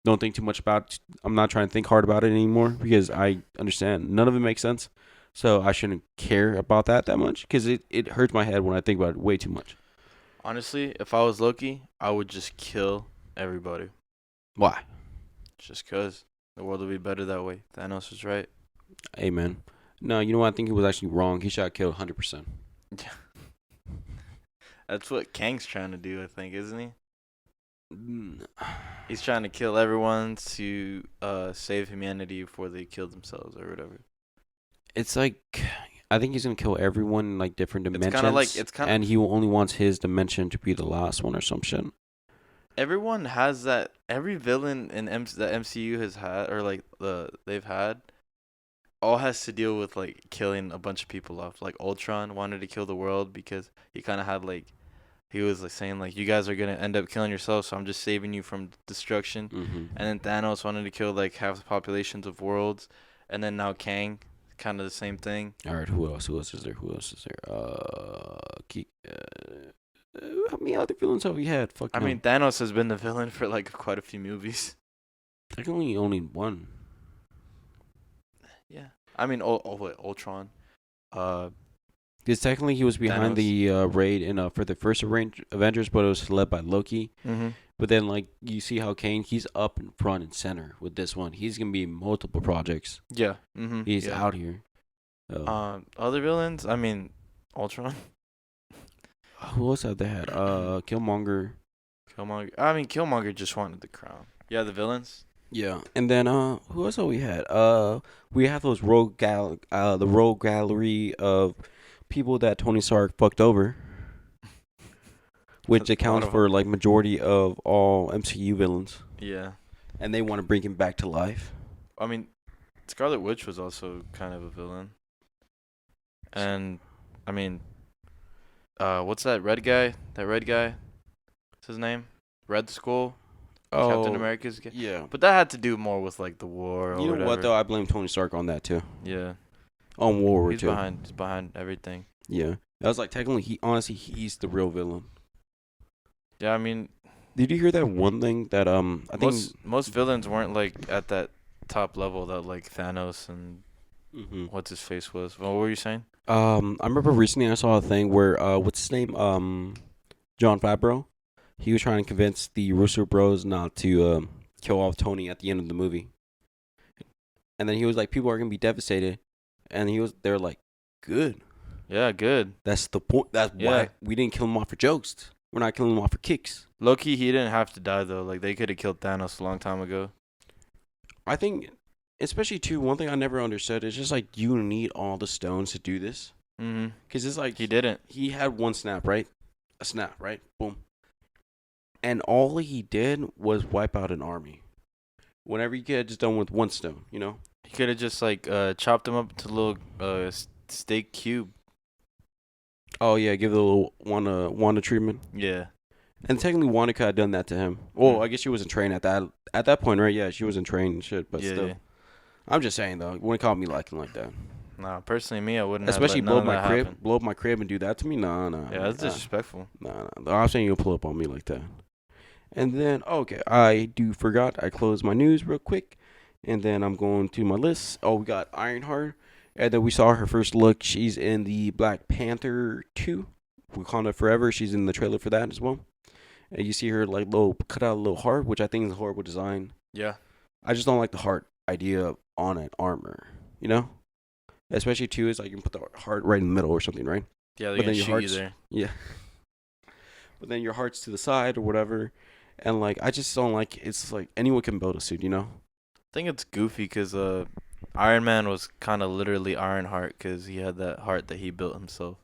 Speaker 2: Don't think too much about it. I'm not trying to think hard about it anymore because I understand none of it makes sense. So I shouldn't care about that much because it hurts my head when I think about it way too much.
Speaker 1: Honestly, if I was Loki, I would just kill everybody.
Speaker 2: Why?
Speaker 1: Just 'cause the world would be better that way. Thanos was right.
Speaker 2: Hey, man. No, you know what? I think he was actually wrong. He shot killed 100%.
Speaker 1: Yeah. That's what Kang's trying to do, I think, isn't he? He's trying to kill everyone to save humanity before they kill themselves or whatever.
Speaker 2: It's like, I think he's going to kill everyone in like different dimensions. And he only wants his dimension to be the last one or some shit.
Speaker 1: Everyone has that. Every villain in the MCU has had, or like they've had, all has to deal with like killing a bunch of people off. Like Ultron wanted to kill the world because he kind of had like, he was like saying like, you guys are gonna end up killing yourselves, so I'm just saving you from destruction.
Speaker 2: Mm-hmm.
Speaker 1: And then Thanos wanted to kill like half the populations of worlds, and then now Kang, kind of the same thing.
Speaker 2: All right, who else is there? How many other villains have we had?
Speaker 1: I mean, Thanos has been the villain for like quite a few movies.
Speaker 2: Technically, only one.
Speaker 1: Yeah, I mean, Ultron.
Speaker 2: Because technically he was behind the raid for the first Avengers, but it was led by Loki.
Speaker 1: Mm-hmm.
Speaker 2: But then, like, you see how Kane, he's up in front and center with this one. He's gonna be in multiple projects.
Speaker 1: Yeah. Mm-hmm.
Speaker 2: He's out here.
Speaker 1: Other villains, I mean, Ultron.
Speaker 2: Who else have they had? Killmonger.
Speaker 1: Killmonger. I mean, Killmonger just wanted the crown. Yeah, the villains.
Speaker 2: Yeah, and then who else have we had? We have those the rogue gallery of people that Tony Stark fucked over, which
Speaker 1: A lot
Speaker 2: accounts
Speaker 1: of 'em.
Speaker 2: for like majority of all MCU villains,
Speaker 1: Yeah.
Speaker 2: and they want to bring him back to life.
Speaker 1: I mean, Scarlet Witch was also kind of a villain. And I mean, what's that red guy? That red guy? What's his name? Red Skull. Captain America's guy.
Speaker 2: Yeah.
Speaker 1: But that had to do more with like the war or
Speaker 2: You know
Speaker 1: whatever.
Speaker 2: what though? I blame Tony Stark on that too.
Speaker 1: Yeah.
Speaker 2: On World War
Speaker 1: He's
Speaker 2: II.
Speaker 1: behind everything.
Speaker 2: Yeah. That was like technically he's the real villain.
Speaker 1: Yeah, I mean,
Speaker 2: Did you hear that one thing that I think
Speaker 1: most villains weren't like at that top level that like Thanos and what's his face was. What were you saying?
Speaker 2: I remember recently I saw a thing where what's his name? John Favreau. He was trying to convince the Russo Bros not to kill off Tony at the end of the movie. And then he was like, people are gonna be devastated. And they're like, good.
Speaker 1: Yeah, good.
Speaker 2: That's the point. That's
Speaker 1: Yeah.
Speaker 2: why we didn't kill him off for jokes. We're not killing him off for kicks.
Speaker 1: Loki, he didn't have to die though. Like they could have killed Thanos a long time ago.
Speaker 2: I think, especially too, one thing I never understood is just like you need all the stones to do this.
Speaker 1: Mhm.
Speaker 2: Because it's like
Speaker 1: He didn't.
Speaker 2: he had one snap, right? A snap, right? Boom. And all he did was wipe out an army. Whenever you get just done with one stone, you know?
Speaker 1: He could have just like chopped them up into little steak cube.
Speaker 2: Oh, yeah, give the little Wanda treatment.
Speaker 1: Yeah.
Speaker 2: And technically, Wanda could have done that to him. Well, I guess she wasn't trained at that point, right? Yeah, she wasn't trained and shit, but
Speaker 1: Yeah,
Speaker 2: still.
Speaker 1: yeah.
Speaker 2: I'm just saying, though, you wouldn't call me liking like that.
Speaker 1: Nah, personally, me, I wouldn't.
Speaker 2: Especially
Speaker 1: have
Speaker 2: blow
Speaker 1: let
Speaker 2: up
Speaker 1: none
Speaker 2: my
Speaker 1: of that
Speaker 2: crib,
Speaker 1: happen.
Speaker 2: blow up my crib and do that to me? Nah.
Speaker 1: Yeah, that's disrespectful.
Speaker 2: Nah. I'm saying you'll pull up on me like that. And then, okay, I forgot. I closed my news real quick. And then I'm going to my list. Oh, we got Ironheart. And then we saw her first look. She's in the Black Panther 2. Wakanda Forever. She's in the trailer for that as well. And you see her like cut out a little heart, which I think is a horrible design.
Speaker 1: Yeah.
Speaker 2: I just don't like the heart idea on an armor. You know? Especially too is like you can put the heart right in the middle or something, right?
Speaker 1: Yeah, they're
Speaker 2: But
Speaker 1: gonna
Speaker 2: then your
Speaker 1: shoot you
Speaker 2: heart's-
Speaker 1: there.
Speaker 2: Yeah. But then your heart's to the side or whatever. And like I just don't like it's like anyone can build a suit, you know?
Speaker 1: I think it's goofy because Iron Man was kind of literally Ironheart because he had that heart that he built himself.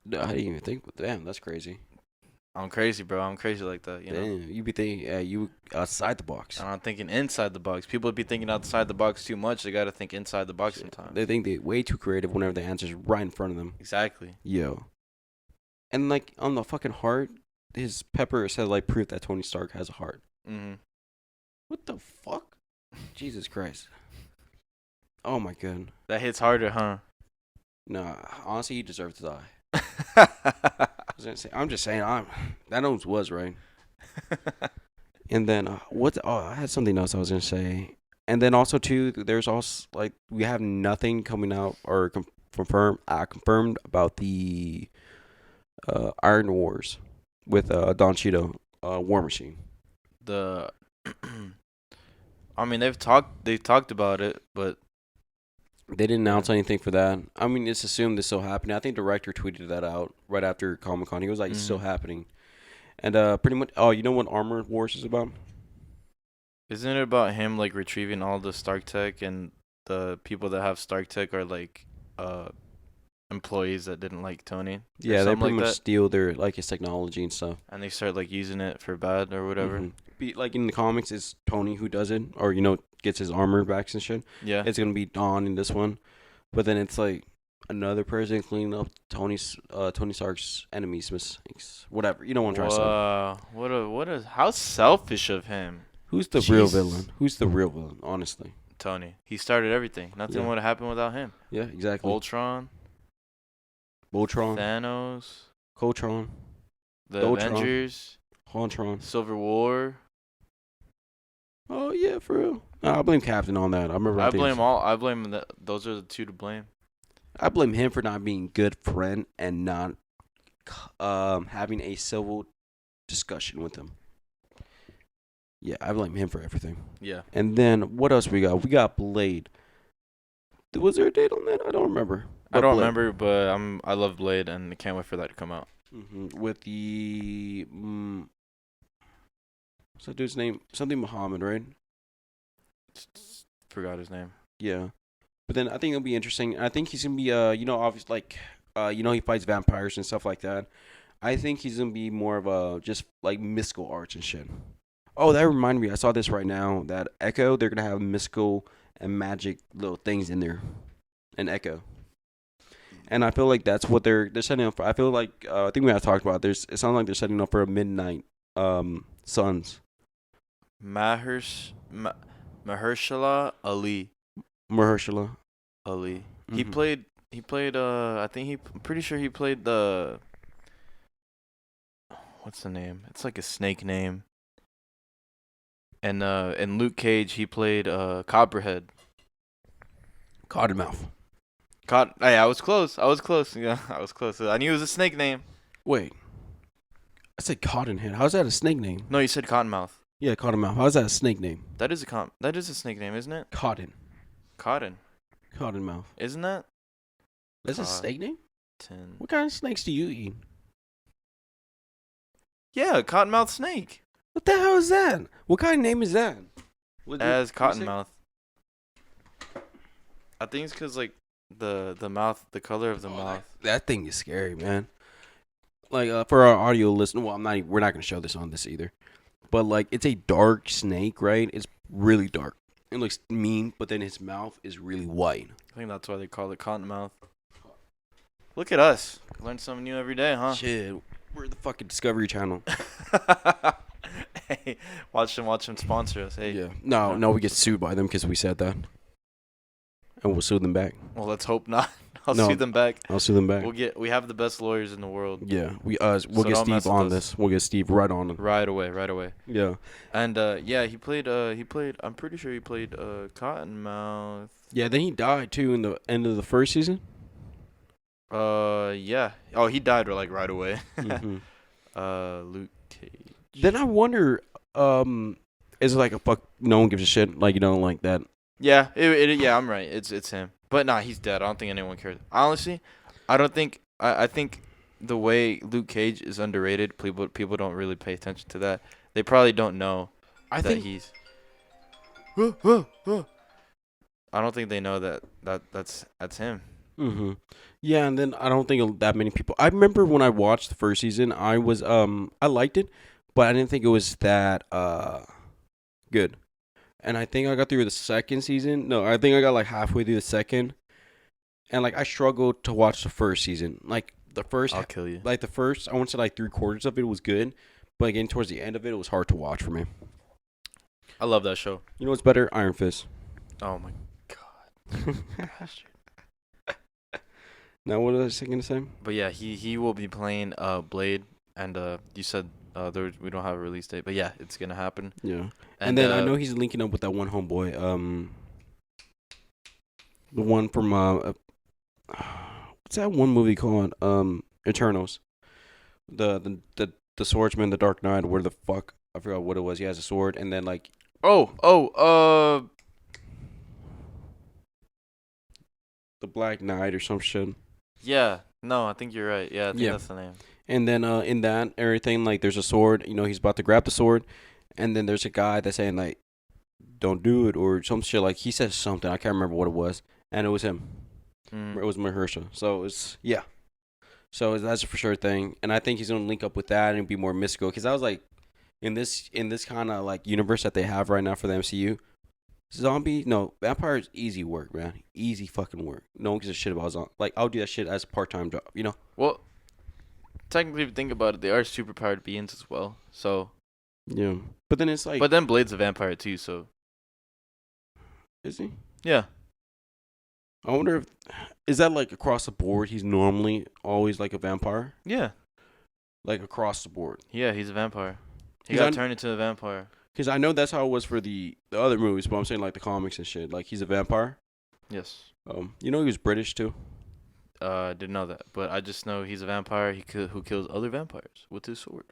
Speaker 2: No, I didn't even think. Damn, that's crazy.
Speaker 1: I'm crazy, bro. I'm crazy like that, you know.
Speaker 2: Damn, you be thinking you outside the box.
Speaker 1: I'm not thinking inside the box. People be thinking outside the box too much. They gotta think inside the box
Speaker 2: Shit.
Speaker 1: sometimes.
Speaker 2: They think they're way too creative whenever the answer's right in front of them.
Speaker 1: Exactly.
Speaker 2: Yo. And like on the fucking heart, his pepper said like proof that Tony Stark has a heart.
Speaker 1: Mhm.
Speaker 2: What the fuck? Jesus Christ. Oh my god.
Speaker 1: That hits harder, huh?
Speaker 2: Nah, honestly, he deserves to die. I'm just saying, that almost was right. And then I had something else I was gonna say. And then also too, there's also like we have nothing coming out or confirmed about the Iron Wars with Don Cheadle, War Machine.
Speaker 1: I mean, they've talked about it, but
Speaker 2: They didn't announce anything for that. I mean, it's assumed this still happening. I think the director tweeted that out right after Comic-Con. He was like, it's still happening. And pretty much, you know what Armored Wars is about?
Speaker 1: isn't it about him like retrieving all the Stark tech and the people that have Stark tech are like employees that didn't like Tony? Or
Speaker 2: Yeah, they
Speaker 1: something
Speaker 2: pretty
Speaker 1: like
Speaker 2: much
Speaker 1: that?
Speaker 2: steal their like his technology and stuff.
Speaker 1: And they start like using it for bad or whatever.
Speaker 2: Mhm. Like in the comics, it's Tony who does it, or gets his armor back and shit.
Speaker 1: Yeah.
Speaker 2: It's gonna be Dawn in this one, but then it's like another person cleaning up Tony Stark's enemies' mistakes. Whatever, you know what I'm trying to say.
Speaker 1: Wow. How selfish of him.
Speaker 2: Who's the real
Speaker 1: Jesus.
Speaker 2: villain? Who's the real villain? Honestly.
Speaker 1: Tony. He started everything. Nothing
Speaker 2: Yeah.
Speaker 1: would have happened without him.
Speaker 2: Yeah, exactly.
Speaker 1: Ultron,
Speaker 2: Voltron,
Speaker 1: Thanos,
Speaker 2: Coltron,
Speaker 1: the
Speaker 2: Voltron.
Speaker 1: Avengers,
Speaker 2: Hontron.
Speaker 1: Civil War.
Speaker 2: Oh yeah, for real. I blame Captain on that. I remember.
Speaker 1: I blame those are the two to blame.
Speaker 2: I blame him for not being a good friend and not having a civil discussion with him. Yeah, I blame him for everything.
Speaker 1: Yeah.
Speaker 2: And then what else we got? We got Blade. Was there a date on that? I don't remember.
Speaker 1: I don't
Speaker 2: Blade.
Speaker 1: remember, but I love Blade and I can't wait for that to come out.
Speaker 2: With the what's that dude's name? Something Muhammad, right?
Speaker 1: Forgot his name.
Speaker 2: Yeah. But then I think it'll be interesting. I think he's gonna be obviously he fights vampires and stuff like that. I think he's gonna be more of a just like mystical arts and shit. Oh, that reminded me. I saw this right now. That Echo, they're gonna have mystical and magic little things in there, an Echo. And I feel like that's what they're setting up for. I feel like I think we have talked about. It sounds like they're setting up for a midnight Suns.
Speaker 1: Mahershala Ali.
Speaker 2: Mahershala
Speaker 1: Ali.
Speaker 2: Mhm.
Speaker 1: He played I'm pretty sure he played the what's the name? It's like a snake name. And in Luke Cage he played Copperhead.
Speaker 2: Cottonmouth.
Speaker 1: Hey, I was close. Yeah, I was close. I knew it was a snake name.
Speaker 2: Wait, I said Cottonhead. How's that a snake name?
Speaker 1: No, you said Cottonmouth.
Speaker 2: Yeah, Cottonmouth. How's that a snake name?
Speaker 1: That is a snake name, isn't it?
Speaker 2: Cotton. Cottonmouth.
Speaker 1: Isn't that?
Speaker 2: That's a snake name?
Speaker 1: Cotton.
Speaker 2: What kind of snakes do you eat?
Speaker 1: Yeah, Cottonmouth snake.
Speaker 2: What the hell is that? What kind of name is that?
Speaker 1: As Cottonmouth. I think it's because like the mouth, the color of the mouth.
Speaker 2: That thing is scary, man. Like for our audio listener, well, we're not gonna show this on this either. But like it's a dark snake, right? It's really dark. It looks mean, but then his mouth is really white.
Speaker 1: I think that's why they call it Cottonmouth. Look at us. Learn something new every day, huh?
Speaker 2: Shit. We're the fucking Discovery Channel.
Speaker 1: Hey, watch them sponsor us. Hey.
Speaker 2: Yeah. No, we get sued by them because we said that. And we'll sue them back.
Speaker 1: Well, let's hope not. I'll sue them back.
Speaker 2: I'll sue them back.
Speaker 1: We have the best lawyers in the world.
Speaker 2: Yeah. We'll get Steve on this. We'll get Steve right on it.
Speaker 1: Right away.
Speaker 2: Yeah.
Speaker 1: And he played I'm pretty sure he played Cottonmouth.
Speaker 2: Yeah, then he died too in the end of the first season.
Speaker 1: Yeah. Oh, he died like right away.
Speaker 2: Mm-hmm.
Speaker 1: Luke Cage.
Speaker 2: Then I wonder, is it like a fuck? No one gives a shit, like like that.
Speaker 1: Yeah, yeah, I'm right. It's him. But nah, he's dead. I don't think anyone cares. Honestly, I don't think. I think the way Luke Cage is underrated, people don't really pay attention to that. They probably don't know
Speaker 2: I
Speaker 1: that
Speaker 2: think
Speaker 1: he's. I don't think they know that's him.
Speaker 2: Mm-hmm. Yeah, and then I don't think that many people. I remember when I watched the first season, I was I liked it, but I didn't think it was that good. And I think I got through the second season. No, I think I got like halfway through the second, and like I struggled to watch the first season. Like the first,
Speaker 1: I'll kill you.
Speaker 2: Like the first, I want to say like 3/4 of it was good, but again towards the end of it, it was hard to watch for me.
Speaker 1: I love that show.
Speaker 2: You know what's better? Iron Fist.
Speaker 1: Oh my god.
Speaker 2: Now what was I going to say?
Speaker 1: But yeah, he will be playing Blade, and you said we don't have a release date, but yeah, it's gonna happen.
Speaker 2: Yeah, and then I know he's linking up with that one homeboy, the one from what's that one movie called? Eternals. The swordsman, the Dark Knight, where the fuck I forgot what it was. He has a sword, and then like
Speaker 1: the
Speaker 2: Black Knight or some shit.
Speaker 1: Yeah, no, I think you're right. Yeah, I think that's the name.
Speaker 2: And then in that everything, like there's a sword. He's about to grab the sword, and then there's a guy that's saying like, "Don't do it" or some shit. Like he says something. I can't remember what it was, and it was him. It was Mahershala. So it's So that's a for sure thing, and I think he's gonna link up with that and be more mystical. Because I was like, in this kind of like universe that they have right now for the MCU, vampire is easy work, man. Easy fucking work. No one gives a shit about zombie. Like I'll do that shit as a part-time job,
Speaker 1: Well, technically, if you think about it, they are superpowered beings as well. So.
Speaker 2: Yeah, but then it's like.
Speaker 1: But then Blade's a vampire too, so.
Speaker 2: Is he?
Speaker 1: Yeah.
Speaker 2: I wonder if is that like across the board. He's normally always like a vampire.
Speaker 1: Yeah.
Speaker 2: Like across the board.
Speaker 1: Yeah, he's a vampire. He got turned into a vampire.
Speaker 2: Because I know that's how it was for the other movies, but I'm saying like the comics and shit. Like he's a vampire.
Speaker 1: Yes.
Speaker 2: He was British too.
Speaker 1: I didn't know that, but I just know he's a vampire. Who kills other vampires with his sword.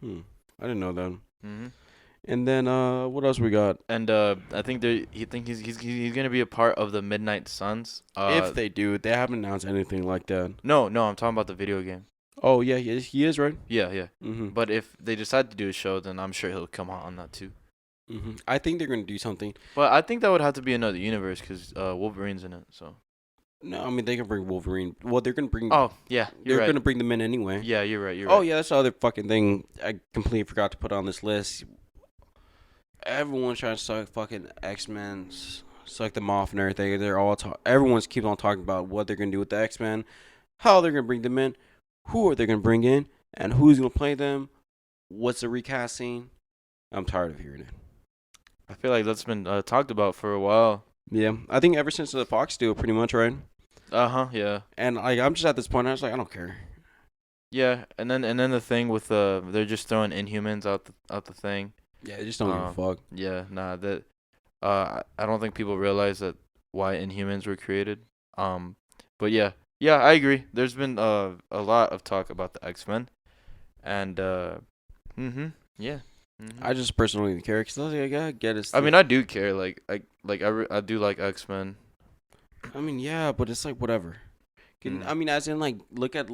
Speaker 2: I didn't know that.
Speaker 1: Mm-hmm.
Speaker 2: And then what else we got?
Speaker 1: And I think he's gonna be a part of the Midnight Suns.
Speaker 2: If they do, they haven't announced anything like that.
Speaker 1: No, I'm talking about the video game.
Speaker 2: Oh yeah, he is right.
Speaker 1: Yeah, yeah.
Speaker 2: Mhm.
Speaker 1: But if they decide to do a show, then I'm sure he'll come out on that too.
Speaker 2: Mhm. I think they're gonna do something.
Speaker 1: But I think that would have to be another universe because Wolverine's in it. So.
Speaker 2: No, I mean they can bring Wolverine. Well, they're gonna bring.
Speaker 1: Oh yeah, you're
Speaker 2: They're
Speaker 1: right.
Speaker 2: gonna bring them in anyway.
Speaker 1: Yeah, you're right. You're
Speaker 2: Oh
Speaker 1: right.
Speaker 2: yeah, that's the other fucking thing I completely forgot to put on this list. Everyone's trying to suck fucking X-Men, suck them off and everything. Everyone's keep on talking about what they're gonna do with the X-Men, how they're gonna bring them in, who are they gonna bring in, and who's gonna play them. What's the recasting? I'm tired of hearing it.
Speaker 1: I feel like that's been talked about for a while.
Speaker 2: Yeah, I think ever since the Fox deal, pretty much, right?
Speaker 1: Yeah.
Speaker 2: And like I'm just at this point, I was like, I don't care.
Speaker 1: Yeah, and then the thing with they're just throwing Inhumans out the thing.
Speaker 2: Yeah, I just don't give a fuck.
Speaker 1: Yeah, nah, that I don't think people realize that why Inhumans were created. But yeah, I agree. There's been a lot of talk about the X-Men, and yeah.
Speaker 2: I just personally don't care because I gotta get it.
Speaker 1: I mean, I do care. I do like X-Men.
Speaker 2: I mean, yeah, but it's like whatever. I mean, as in like look at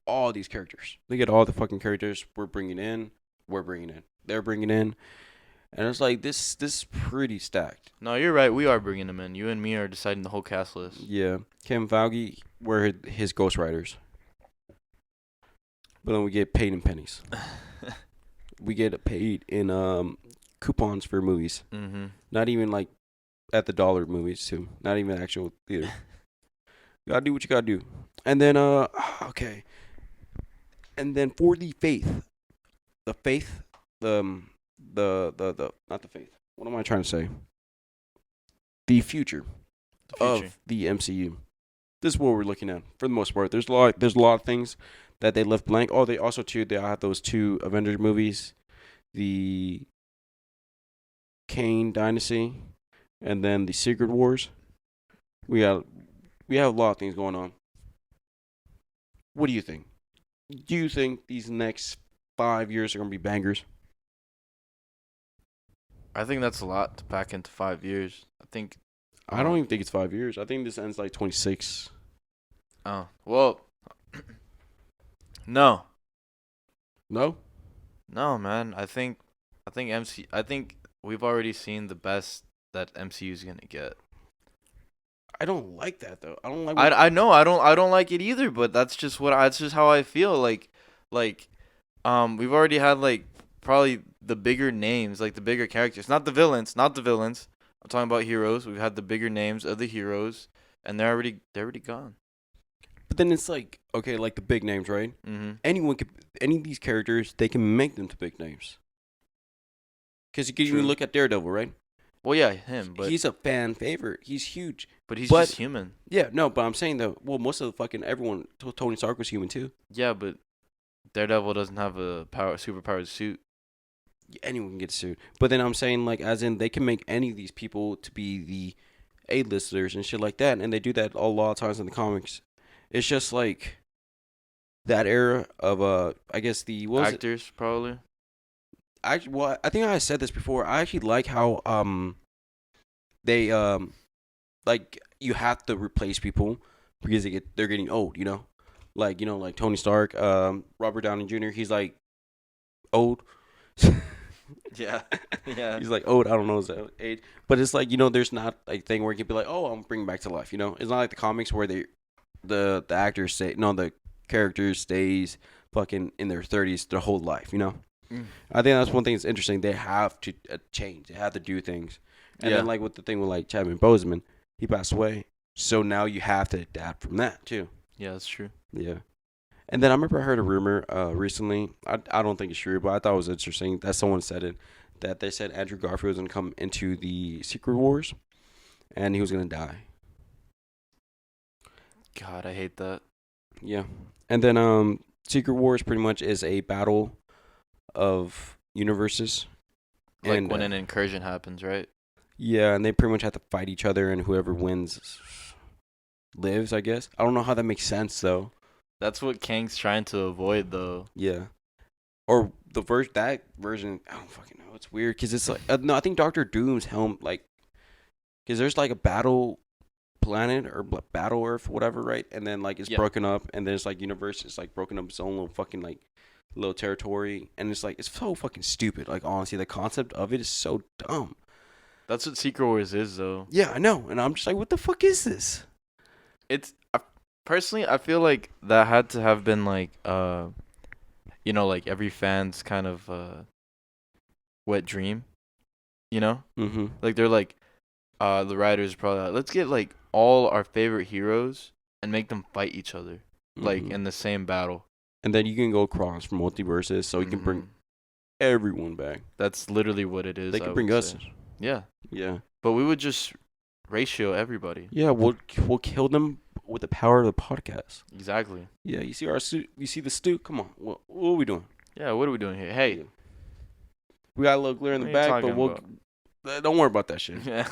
Speaker 2: all these characters. Look at all the fucking characters we're bringing in. They're bringing in, and it's like this is pretty stacked.
Speaker 1: No, you're right. We are bringing them in. You and me are deciding the whole cast list.
Speaker 2: Yeah, Kim Feige were his ghostwriters, but then we get paid in pennies. We get paid in coupons for movies.
Speaker 1: Mm-hmm.
Speaker 2: Not even like at the dollar movies too. Not even actual theater. You gotta do what you gotta do. And then okay. And then for the faith. The faith, the not the faith. What am I trying to say? The future of the MCU. This is what we're looking at for the most part. There's a lot of things that they left blank. Oh, they also too they have those 2 Avengers movies, the Kane Dynasty, and then the Secret Wars. We have a lot of things going on. What do you think? Do you think these next 5 years are gonna be bangers?
Speaker 1: I think that's a lot to pack into 5 years.
Speaker 2: I don't even think it's 5 years. I think this ends like 26.
Speaker 1: Oh well, no, man. I think we've already seen the best that MCU is gonna get.
Speaker 2: I don't like that though. I don't like.
Speaker 1: I know I don't like it either, but that's just how I feel. We've already had probably the bigger names, like the bigger characters, not the villains. I'm talking about heroes. We've had the bigger names of the heroes, and they're already gone.
Speaker 2: But then it's like okay, like the big names, right?
Speaker 1: Mm-hmm.
Speaker 2: Any of these characters, they can make them to big names. Because you can even look at Daredevil, right?
Speaker 1: Well, yeah, him, but
Speaker 2: he's a fan favorite. He's huge.
Speaker 1: But he's just human.
Speaker 2: Yeah, no, but I'm saying though, well, most of the fucking everyone, Tony Stark was human too.
Speaker 1: Yeah, but Daredevil doesn't have a superpowered suit.
Speaker 2: Anyone can get sued. But then I'm saying like, as in, they can make any of these people to be the A-listers and shit like that, and they do that a lot of times in the comics. It's just like that era of I guess the
Speaker 1: actors probably.
Speaker 2: I think I said this before. I actually like how they like you have to replace people because they're getting old, you know? Like Tony Stark, Robert Downey Jr., he's like old.
Speaker 1: Yeah. Yeah.
Speaker 2: He's like old, I don't know his age. But it's like, there's not a thing where you can be like, "Oh, I'm bringing back to life," It's not like the comics where the actors say the characters stays fucking in their 30s their whole life, I think that's one thing that's interesting. They have to change. They have to do things. And then like with the thing with like Chadwick Boseman, he passed away. So now you have to adapt from that too.
Speaker 1: Yeah, that's true.
Speaker 2: Yeah. And then I remember I heard a rumor recently. I don't think it's true, but I thought it was interesting that someone said it. That they said Andrew Garfield was going to come into the Secret Wars and he was going to die.
Speaker 1: God, I hate that.
Speaker 2: Yeah. And then Secret Wars pretty much is a battle of universes.
Speaker 1: Like
Speaker 2: and,
Speaker 1: when an incursion happens, right?
Speaker 2: Yeah, and they pretty much have to fight each other, and whoever wins lives, I guess. I don't know how that makes sense, though.
Speaker 1: That's what Kang's trying to avoid, though.
Speaker 2: Yeah. Or that version, I don't fucking know. It's weird, because it's like, no, I think Doctor Doom's helm, like, because there's like a battle planet or battle Earth, whatever, right? And then like it's broken up, and then it's like universe is like broken up its own little fucking like little territory, and it's like it's so fucking stupid. Like honestly, the concept of it is so dumb.
Speaker 1: That's what Secret Wars is, though.
Speaker 2: Yeah, I know, and I'm just like, what the fuck is this?
Speaker 1: Personally, I feel like that had to have been like like every fan's kind of wet dream, you know?
Speaker 2: Mm-hmm.
Speaker 1: Like they're like the writers probably like, let's get like all our favorite heroes and make them fight each other like in the same battle.
Speaker 2: And then you can go across from multiverses, so you can bring everyone back.
Speaker 1: That's literally what it is.
Speaker 2: They can bring us.
Speaker 1: Yeah.
Speaker 2: Yeah.
Speaker 1: But we would just ratio everybody.
Speaker 2: Yeah, we'll kill them with the power of the podcast.
Speaker 1: Exactly.
Speaker 2: Yeah, you see our suit? You see the stew? Come on. What are we doing?
Speaker 1: Yeah, what are we doing here? Hey.
Speaker 2: Yeah. We got a little glare in the back, but don't worry about that shit.
Speaker 1: Yeah.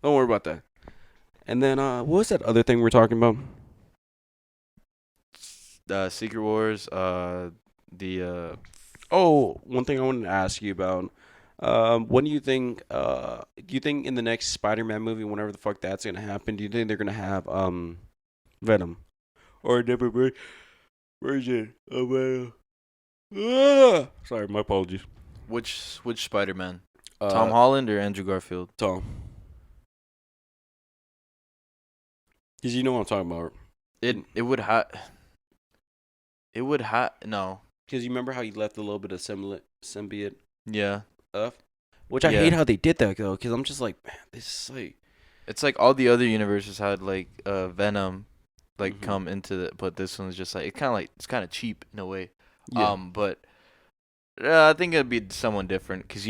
Speaker 2: Don't worry about that. And then, what was that other thing we were talking about?
Speaker 1: Secret Wars, one
Speaker 2: thing I wanted to ask you about. When do you think in the next Spider-Man movie, whenever the fuck that's gonna happen, do you think they're gonna have Venom or a different version of Venom? Sorry, my apologies.
Speaker 1: Which Spider-Man? Tom Holland or Andrew Garfield?
Speaker 2: Tom. Because you know what I'm talking about.
Speaker 1: It would have no.
Speaker 2: Because you remember how you left a little bit of symbiote.
Speaker 1: Yeah.
Speaker 2: Which I hate how they did that though. Because I'm just like, man, this is like.
Speaker 1: It's like all the other universes had like Venom, like come into but this one's just like it's kind of cheap in a way.
Speaker 2: Yeah.
Speaker 1: But I think it'd be someone different because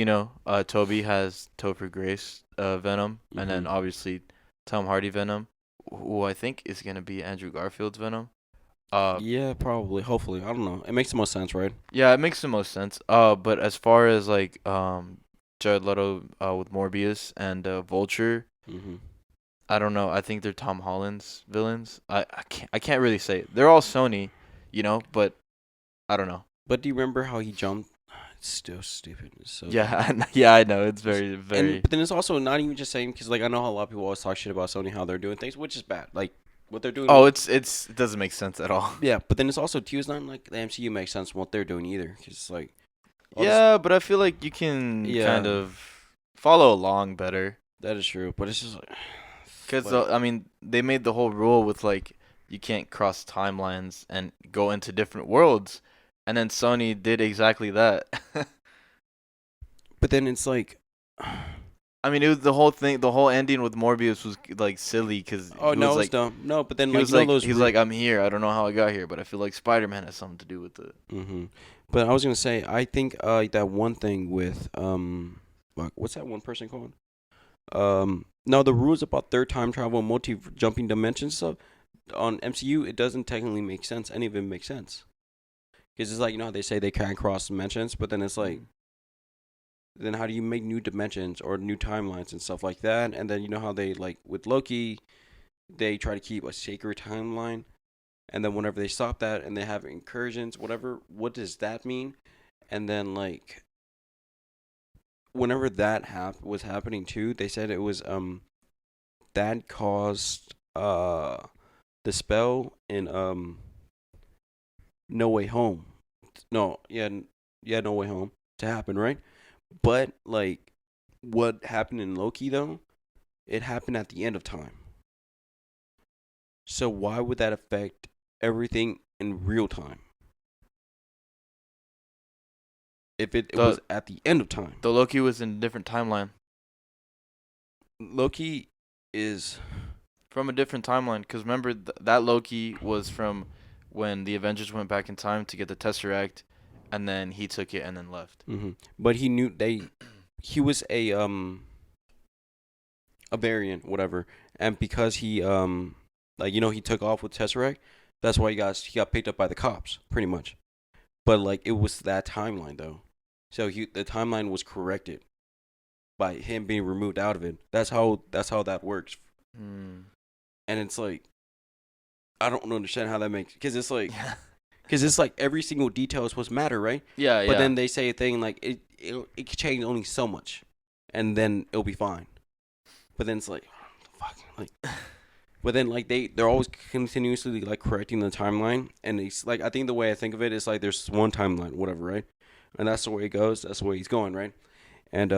Speaker 1: Toby has Topher Grace Venom, and then obviously Tom Hardy Venom, who I think is gonna be Andrew Garfield's Venom.
Speaker 2: Yeah, probably. Hopefully, I don't know. It makes the most sense, right?
Speaker 1: Yeah, it makes the most sense. But as far as like Jared Leto with Morbius and Vulture, I don't know. I think they're Tom Holland's villains. I can't really say. They're all Sony, but I don't know.
Speaker 2: But do you remember how he jumped? It's still stupid. It's so
Speaker 1: yeah, I know. It's very, very.
Speaker 2: But then it's also not even just saying because like I know how a lot of people always talk shit about Sony how they're doing things, which is bad. Like what they're doing.
Speaker 1: Oh, it doesn't make sense at all.
Speaker 2: Yeah, but then it's also too. It's not like the MCU makes sense what they're doing either. Cause like.
Speaker 1: Yeah, but I feel like you can kind of follow along better.
Speaker 2: That is true, but it's just like.
Speaker 1: Because I mean, they made the whole rule with like you can't cross timelines and go into different worlds. And then Sony did exactly that.
Speaker 2: But then it's like,
Speaker 1: I mean, it was the whole thing. The whole ending with Morbius was like silly because
Speaker 2: it's dumb. No, but then
Speaker 1: he's like, I'm here. I don't know how I got here, but I feel like Spider-Man has something to do with it.
Speaker 2: But I was gonna say, I think that one thing with what's that one person called? No, the rules about third time travel, jumping dimensions stuff on MCU, it doesn't technically make sense. Any of it makes sense. Because it's like, how they say they can't cross dimensions, but then it's like, then how do you make new dimensions or new timelines and stuff like that? And then how they, like, with Loki, they try to keep a sacred timeline. And then whenever they stop that and they have incursions, whatever, what does that mean? And then, like, whenever that was happening too, they said it was, that caused, the spell in, No Way Home. No Way Home to happen, right? But like what happened in Loki though, it happened at the end of time. So why would that affect everything in real time? If it was at the end of time.
Speaker 1: The Loki was in a different timeline.
Speaker 2: Loki is
Speaker 1: from a different timeline because remember that Loki was from when the Avengers went back in time to get the Tesseract, and then he took it and then left.
Speaker 2: But he knew he was a variant, whatever, and because he he took off with Tesseract, that's why he got picked up by the cops, pretty much. But like it was that timeline though, so the timeline was corrected by him being removed out of it. That's how that works. And it's like. I don't understand how that makes because it's like every single detail is supposed to matter, right?
Speaker 1: Yeah.
Speaker 2: But then they say a thing like it can change only so much, and then it'll be fine. But then it's like, fuck, like But then like they're always continuously like correcting the timeline, and it's like I think the way I think of it is like there's one timeline, whatever, right? And that's the way it goes. That's the way he's going, right? And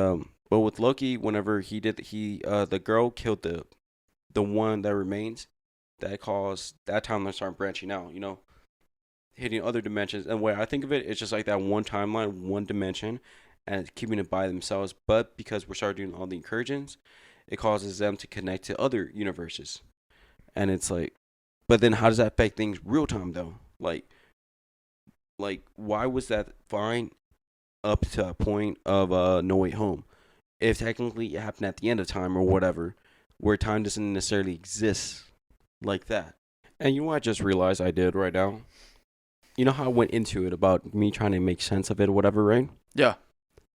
Speaker 2: but with Loki, whenever the girl killed the one that remains, that caused that timeline to start branching out, hitting other dimensions. And the way I think of it, it's just like that one timeline, one dimension, and keeping it by themselves. But because we're starting doing all the incursions, it causes them to connect to other universes. And it's like, but then how does that affect things real time though? Like why was that fine up to a point of No Way Home? If technically it happened at the end of time or whatever, where time doesn't necessarily exist like that. And you know what I just realized I did right now? You know how I went into it about me trying to make sense of it or whatever, right?
Speaker 1: Yeah.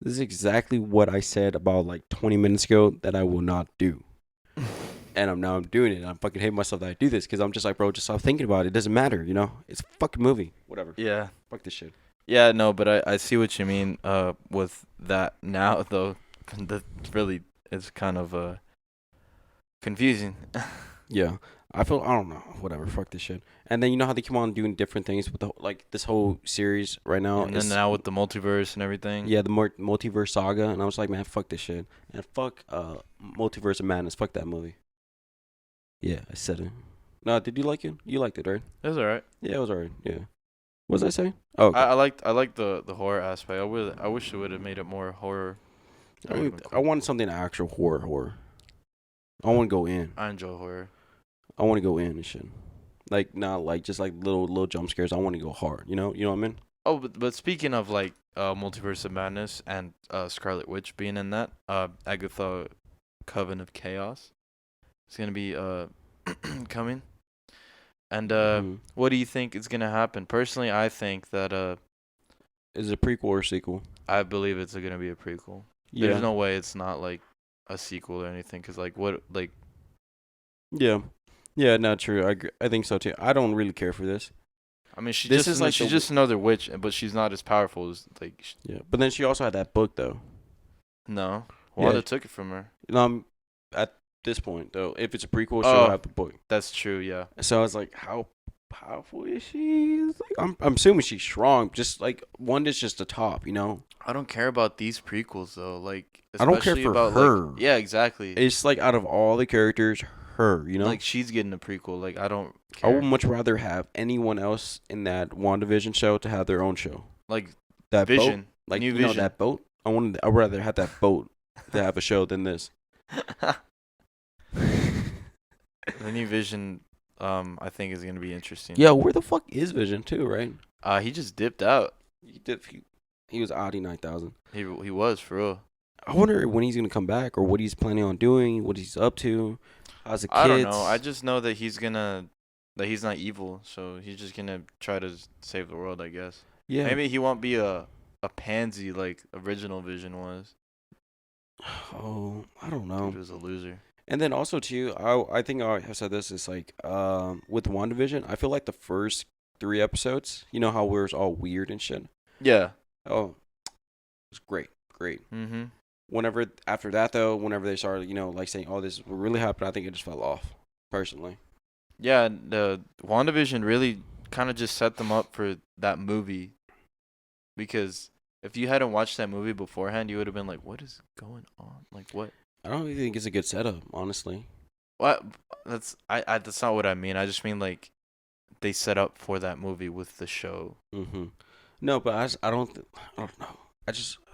Speaker 2: This is exactly what I said about like 20 minutes ago that I will not do. And I'm doing it. And I fucking hate myself that I do this because I'm just like, bro, just stop thinking about it. It doesn't matter, It's a fucking movie. Whatever.
Speaker 1: Yeah.
Speaker 2: Fuck this shit.
Speaker 1: Yeah, no, but I see what you mean with that now, though. That really is kind of confusing.
Speaker 2: Yeah. I don't know. Whatever. Fuck this shit. And then you know how they keep on doing different things with this whole series right now?
Speaker 1: And then now with the multiverse and everything.
Speaker 2: Yeah, the Multiverse saga. And I was like, man, fuck this shit. And fuck Multiverse of Madness. Fuck that movie. Yeah, I said it. No, did you like it? You liked it, right?
Speaker 1: It was alright.
Speaker 2: Yeah, it was alright. Yeah. What was I saying? Oh, okay.
Speaker 1: I liked the horror aspect. I wish it would have made it more horror.
Speaker 2: I wanted something actual horror. I want to go in.
Speaker 1: I enjoy horror.
Speaker 2: I want to go in and shit. Like not like just like little jump scares. I want to go hard. You know what I mean?
Speaker 1: Oh, but speaking of like Multiverse of Madness and Scarlet Witch being in that, Agatha Coven of Chaos, it's gonna be coming. And what do you think is gonna happen? Personally, I think that
Speaker 2: is it a prequel or a sequel?
Speaker 1: I believe it's gonna be a prequel.
Speaker 2: Yeah.
Speaker 1: There's no way it's not like a sequel or anything. Cause like what like.
Speaker 2: Yeah. Yeah, not true. I agree. I think so too. I don't really care for this.
Speaker 1: I mean, she's
Speaker 2: This
Speaker 1: just another witch, but she's not as powerful as like.
Speaker 2: Yeah, but then she also had that book though.
Speaker 1: No, Wanda took it from her.
Speaker 2: At this point though, if it's a prequel, she'll have the book.
Speaker 1: That's true. Yeah.
Speaker 2: So I was like, how powerful is she? It's like, I'm assuming she's strong. Just like Wanda's just the top,
Speaker 1: I don't care about these prequels though. Like,
Speaker 2: I don't care for
Speaker 1: about,
Speaker 2: her.
Speaker 1: Like, yeah, exactly.
Speaker 2: It's like out of all the characters, her.
Speaker 1: Like she's getting a prequel. Like I don't care.
Speaker 2: I would much rather have anyone else in that WandaVision show to have their own show.
Speaker 1: Like
Speaker 2: that
Speaker 1: Vision,
Speaker 2: boat, like
Speaker 1: New Vision.
Speaker 2: That boat. I'd rather have that boat to have a show than this.
Speaker 1: The New Vision, I think is gonna be interesting.
Speaker 2: Yeah, where the fuck is Vision too? Right?
Speaker 1: He just dipped out.
Speaker 2: He was Audi 9000.
Speaker 1: He was for real.
Speaker 2: I wonder when he's gonna come back or what he's planning on doing, what he's up to. How's the kids?
Speaker 1: I don't know. I just know that he's not evil, so he's just gonna try to save the world, I guess.
Speaker 2: Yeah.
Speaker 1: Maybe he won't be a pansy like original Vision was.
Speaker 2: Oh, I don't know.
Speaker 1: He was a loser.
Speaker 2: And then also too, I think I have said this is like with WandaVision, I feel like the first 3 episodes, you know how we're all weird and shit.
Speaker 1: Yeah.
Speaker 2: Oh, it was great.
Speaker 1: Mhm.
Speaker 2: Whenever after that though, whenever they started, like saying, "Oh, this will really happen," I think it just fell off. Personally.
Speaker 1: Yeah, the WandaVision really kind of just set them up for that movie, because if you hadn't watched that movie beforehand, you would have been like, "What is going on? Like what?"
Speaker 2: I don't really think it's a good setup, honestly.
Speaker 1: What? That's not what I mean. I just mean like they set up for that movie with the show.
Speaker 2: Mhm. No, but I don't know. I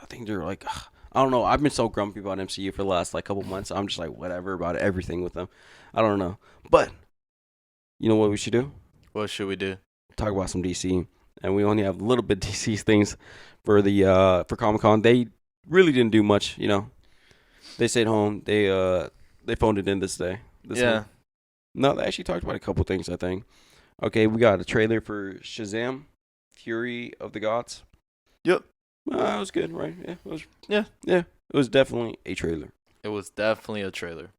Speaker 2: think they're like, I don't know. I've been so grumpy about MCU for the last like couple months. I'm just like whatever about everything with them. I don't know. But you know what we should do?
Speaker 1: What should we do?
Speaker 2: Talk about some DC. And we only have a little bit DC things for the for Comic-Con. They really didn't do much, They stayed home. They phoned it in this day.
Speaker 1: Yeah.
Speaker 2: No, they actually talked about a couple things, I think. Okay, we got a trailer for Shazam, Fury of the Gods.
Speaker 1: Yep.
Speaker 2: It was good, right? Yeah, it was.
Speaker 1: Yeah.
Speaker 2: Yeah, it was definitely a trailer.
Speaker 1: It was definitely a trailer.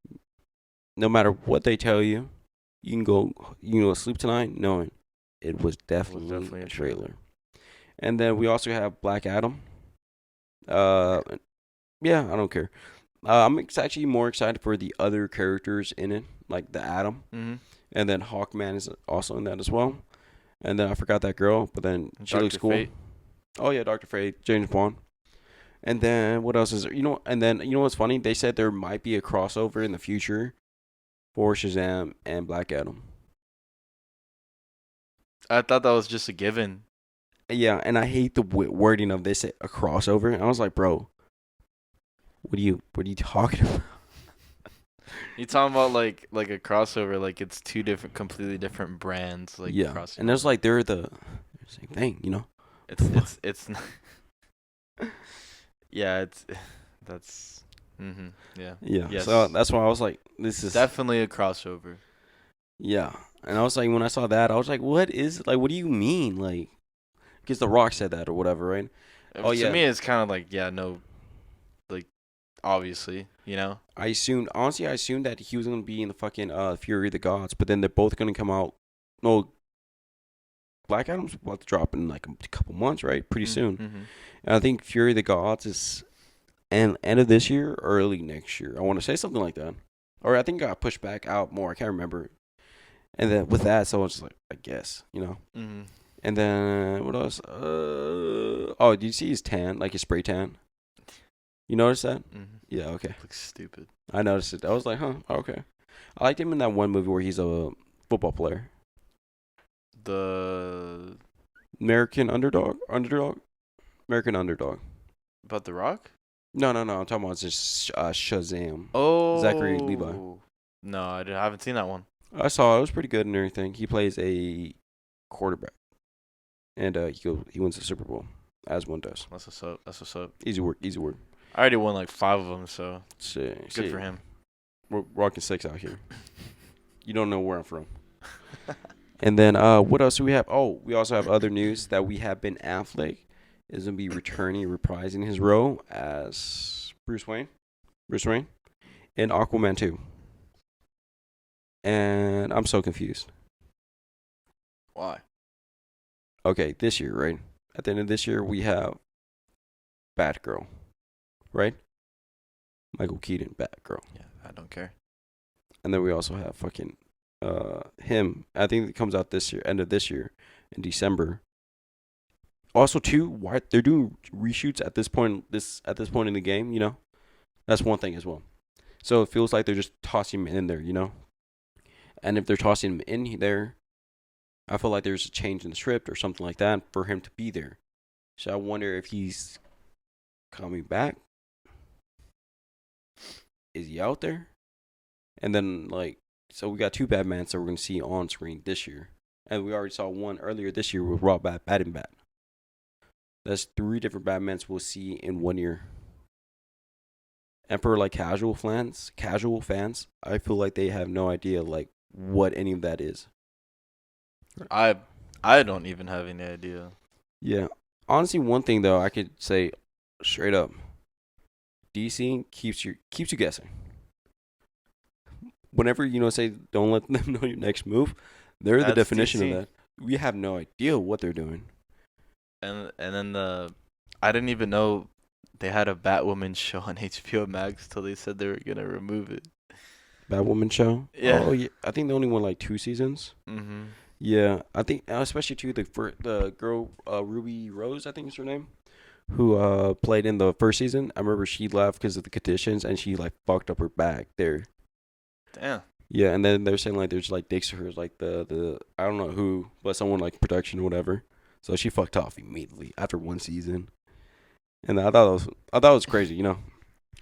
Speaker 2: No matter what they tell you, you can go sleep tonight knowing it was definitely a trailer. And then we also have Black Adam. Yeah, I don't care. I'm actually more excited for the other characters in it. like the Atom,
Speaker 1: Mm-hmm.
Speaker 2: and then Hawkman is also in that as well. And then I forgot that girl, but then she looks
Speaker 1: Dr.
Speaker 2: cool.
Speaker 1: Fate.
Speaker 2: Oh yeah, Dr. Fate, James Bond. And then what else is there? And then you know what's funny? They said there might be a crossover in the future for Shazam and Black Adam.
Speaker 1: I thought that was just a given.
Speaker 2: Yeah, and I hate the wording of this, a crossover. And I was like, bro, what are you talking about?
Speaker 1: You talking about like a crossover, like it's two completely different brands, like
Speaker 2: Yeah,
Speaker 1: crossing.
Speaker 2: and it's like they're the same thing.
Speaker 1: It's not. Yeah, that's. Mm-hmm. Yeah.
Speaker 2: Yeah,
Speaker 1: Yes.
Speaker 2: so that's why I was like, this is
Speaker 1: Definitely a crossover.
Speaker 2: yeah. And I was like, when I saw that, I was like, what do you mean? Like, because The Rock said that or whatever, right? Oh,
Speaker 1: To
Speaker 2: yeah.
Speaker 1: me, it's kind of like no, like obviously,
Speaker 2: I assumed that he was gonna be in the fucking Fury of the Gods, but then they're both gonna come out. No, Black Adam's about to drop in like a couple months, right? Pretty soon.
Speaker 1: Mm-hmm.
Speaker 2: And I think Fury of the Gods is end of this year, early next year. I want to say something like that, or I think it got pushed back out more. I can't remember. And then with that, so it's like, I guess.
Speaker 1: Mm-hmm.
Speaker 2: And then what else? Oh, did you see his tan, like his spray tan? You notice that?
Speaker 1: Mm-hmm.
Speaker 2: Yeah, okay.
Speaker 1: Looks stupid.
Speaker 2: I noticed it. I was like, huh, okay. I liked him in that one movie where he's a football player.
Speaker 1: The
Speaker 2: American Underdog? American Underdog.
Speaker 1: about The Rock?
Speaker 2: No. I'm talking about just Shazam.
Speaker 1: Oh,
Speaker 2: Zachary Levi.
Speaker 1: No, I haven't seen that one.
Speaker 2: I saw it. It was pretty good and everything. He plays a quarterback. And he wins the Super Bowl, as one does.
Speaker 1: That's what's up.
Speaker 2: Easy work.
Speaker 1: I already won like 5 of them, so
Speaker 2: Good
Speaker 1: good for him.
Speaker 2: We're rocking 6 out here. You don't know where I'm from. And then what else do we have? Oh, we also have other news that Ben Affleck is going to be returning, reprising his role as Bruce Wayne in Aquaman 2. And I'm so confused.
Speaker 1: Why?
Speaker 2: Okay, this year, right? At the end of this year, we have Batgirl, right? Michael Keaton, Batgirl.
Speaker 1: Yeah, I don't care.
Speaker 2: And then we also have fucking him. I think it comes out this year, end of this year, in December. Also, too, why they're doing reshoots at this point in the game, that's one thing as well. So it feels like they're just tossing him in there, And if they're tossing him in there, I feel like there's a change in the script or something like that for him to be there. So I wonder if he's coming back. Is he out there? And then, so we got 2 Batmans that we're going to see on screen this year. And we already saw one earlier this year with Rob Bat. That's 3 different Batmans we'll see in 1 year. And for, casual fans, I feel like they have no idea, what any of that is.
Speaker 1: I don't even have any idea.
Speaker 2: Yeah. Honestly, one thing, though, I could say straight up. DC keeps you guessing. Whenever say don't let them know your next move, they're the definition
Speaker 1: DC.
Speaker 2: of that. We have no idea what they're doing.
Speaker 1: And then I didn't even know they had a Batwoman show on HBO Max till they said they were gonna remove it.
Speaker 2: Batwoman show?
Speaker 1: Yeah.
Speaker 2: Oh yeah, I think they only won 2 seasons.
Speaker 1: Mhm.
Speaker 2: Yeah, I think especially too the girl Ruby Rose, I think is her name, who played in the first season. I remember she left because of the conditions and she fucked up her back there.
Speaker 1: Damn.
Speaker 2: Yeah, and then they're saying there's dicks to her, the I don't know who, but someone production or whatever. So she fucked off immediately after 1 season, and I thought it was crazy,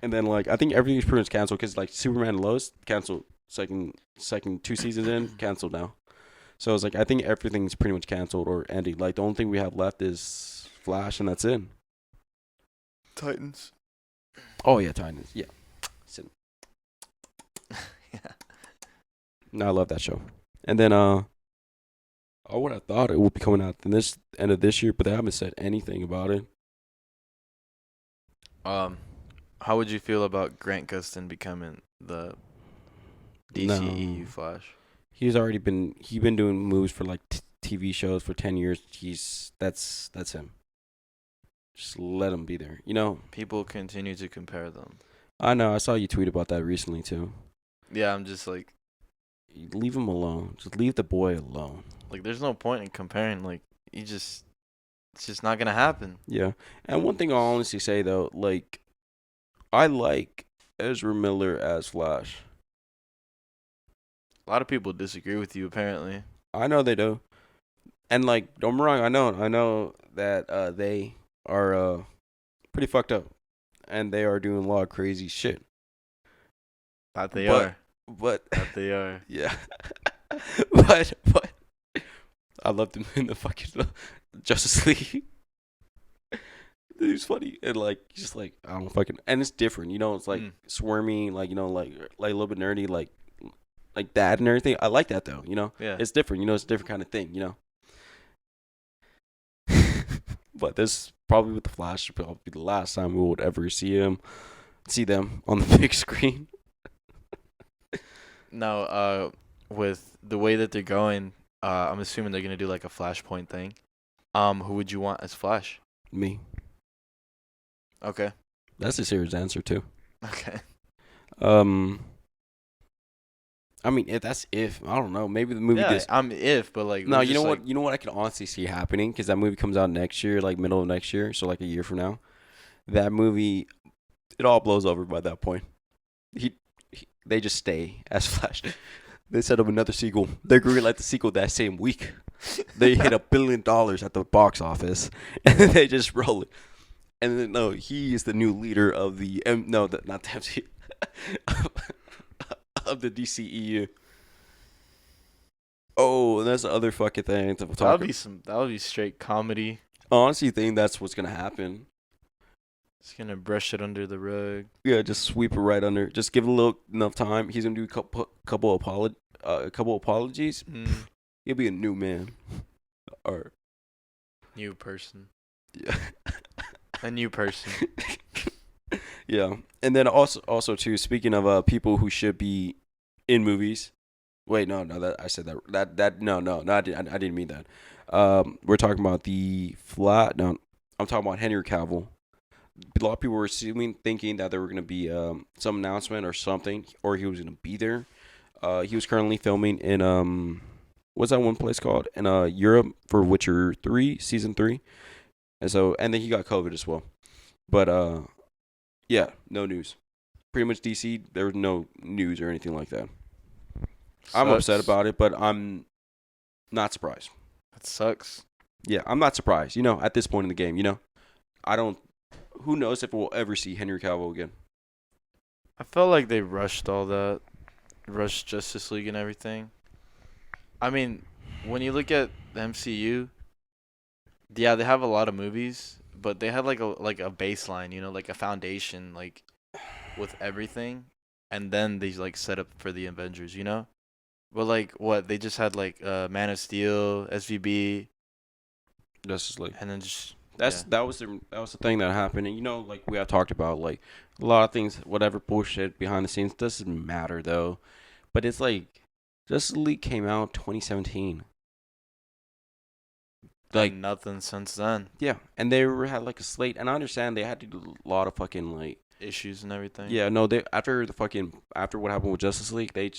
Speaker 2: And then I think everything's pretty much canceled because Superman and Lois canceled second 2 seasons in canceled now. So it's I think everything's pretty much canceled or ending. The only thing we have left is Flash, and that's it.
Speaker 1: Titans.
Speaker 2: Oh yeah, Titans. Yeah.
Speaker 1: Yeah.
Speaker 2: No, I love that show. And then I would have thought it would be coming out in this end of this year, but they haven't said anything about it.
Speaker 1: How would you feel about Grant Gustin becoming the DCEU Flash?
Speaker 2: He's already been doing moves for TV shows for 10 years. That's him. Just let him be there.
Speaker 1: People continue to compare them.
Speaker 2: I know. I saw you tweet about that recently too.
Speaker 1: Yeah, I'm just
Speaker 2: leave him alone. Just leave the boy alone.
Speaker 1: Like, there's no point in comparing. Like, it's just not gonna happen.
Speaker 2: Yeah. And one thing I'll honestly say though, like, I like Ezra Miller as Flash.
Speaker 1: A lot of people disagree with you, apparently.
Speaker 2: I know they do. And like, don't get me wrong, I know that they are pretty fucked up, and they are doing a lot of crazy shit.
Speaker 1: That they are.
Speaker 2: But
Speaker 1: That they are.
Speaker 2: yeah, but I loved him in the fucking Justice League. He was funny and like just like I don't fucking and it's different, you know. It's like swarmy, like you know, like a little bit nerdy, like that and everything. I like that though, you know.
Speaker 1: Yeah.
Speaker 2: It's different, you know. It's a different kind of thing, you know. But this probably with the Flash will probably be the last time we would ever see them on the big screen.
Speaker 1: Now, with the way that they're going, I'm assuming they're gonna do like a Flashpoint thing. Who would you want as Flash?
Speaker 2: Me.
Speaker 1: Okay.
Speaker 2: That's a serious answer too.
Speaker 1: Okay.
Speaker 2: I mean, if I don't know, maybe the movie.
Speaker 1: Yeah, but like.
Speaker 2: No,
Speaker 1: we're
Speaker 2: you know
Speaker 1: just,
Speaker 2: what?
Speaker 1: like-
Speaker 2: You know what I can honestly see happening because that movie comes out next year, like middle of next year, so like a year from now. That movie, it all blows over by that point. They just stay as Flash. They set up another sequel. They're going to like the sequel that same week. They hit $1 billion at the box office, and then they just roll it. And then no, he is the new leader of the not the MCU, of the DCEU. Oh, and that's the other fucking thing.
Speaker 1: That would be straight comedy.
Speaker 2: I honestly think that's what's gonna happen.
Speaker 1: It's gonna brush it under the rug.
Speaker 2: Yeah, just sweep it right under. Just give it a little enough time. He's gonna do a couple apologies. He'll be a new man. Or
Speaker 1: New person.
Speaker 2: yeah.
Speaker 1: A new person.
Speaker 2: Yeah, and then also too. Speaking of people who should be in movies. Wait, no, that I said that no, I didn't mean that. We're talking about the flat. No, I'm talking about Henry Cavill. A lot of people were thinking that there were gonna be some announcement or something, or he was gonna be there. He was currently filming in what's that one place called in Europe for Witcher 3 season 3. And then he got COVID as well. But yeah, no news. Pretty much DC, there was no news or anything like that. I'm upset about it, but I'm not surprised.
Speaker 1: That sucks.
Speaker 2: Yeah, I'm not surprised. You know, at this point in the game, you know, who knows if we'll ever see Henry Cavill again?
Speaker 1: I felt like they rushed all that, rushed Justice League and everything. I mean, when you look at the MCU, yeah, they have a lot of movies, but they had like a baseline, you know, like a foundation, like with everything, and then they like set up for the Avengers, you know. But like what they just had like Man of Steel, SVB,
Speaker 2: Justice League.
Speaker 1: and then just
Speaker 2: That was the thing that happened, and you know, like we have talked about, like a lot of things, whatever bullshit behind the scenes doesn't matter though. But it's like Justice League came out 2017.
Speaker 1: like nothing since then.
Speaker 2: Yeah, and they had like a slate, and I understand they had to do a lot of fucking like
Speaker 1: Issues and everything.
Speaker 2: yeah, no, they after what happened with Justice League, they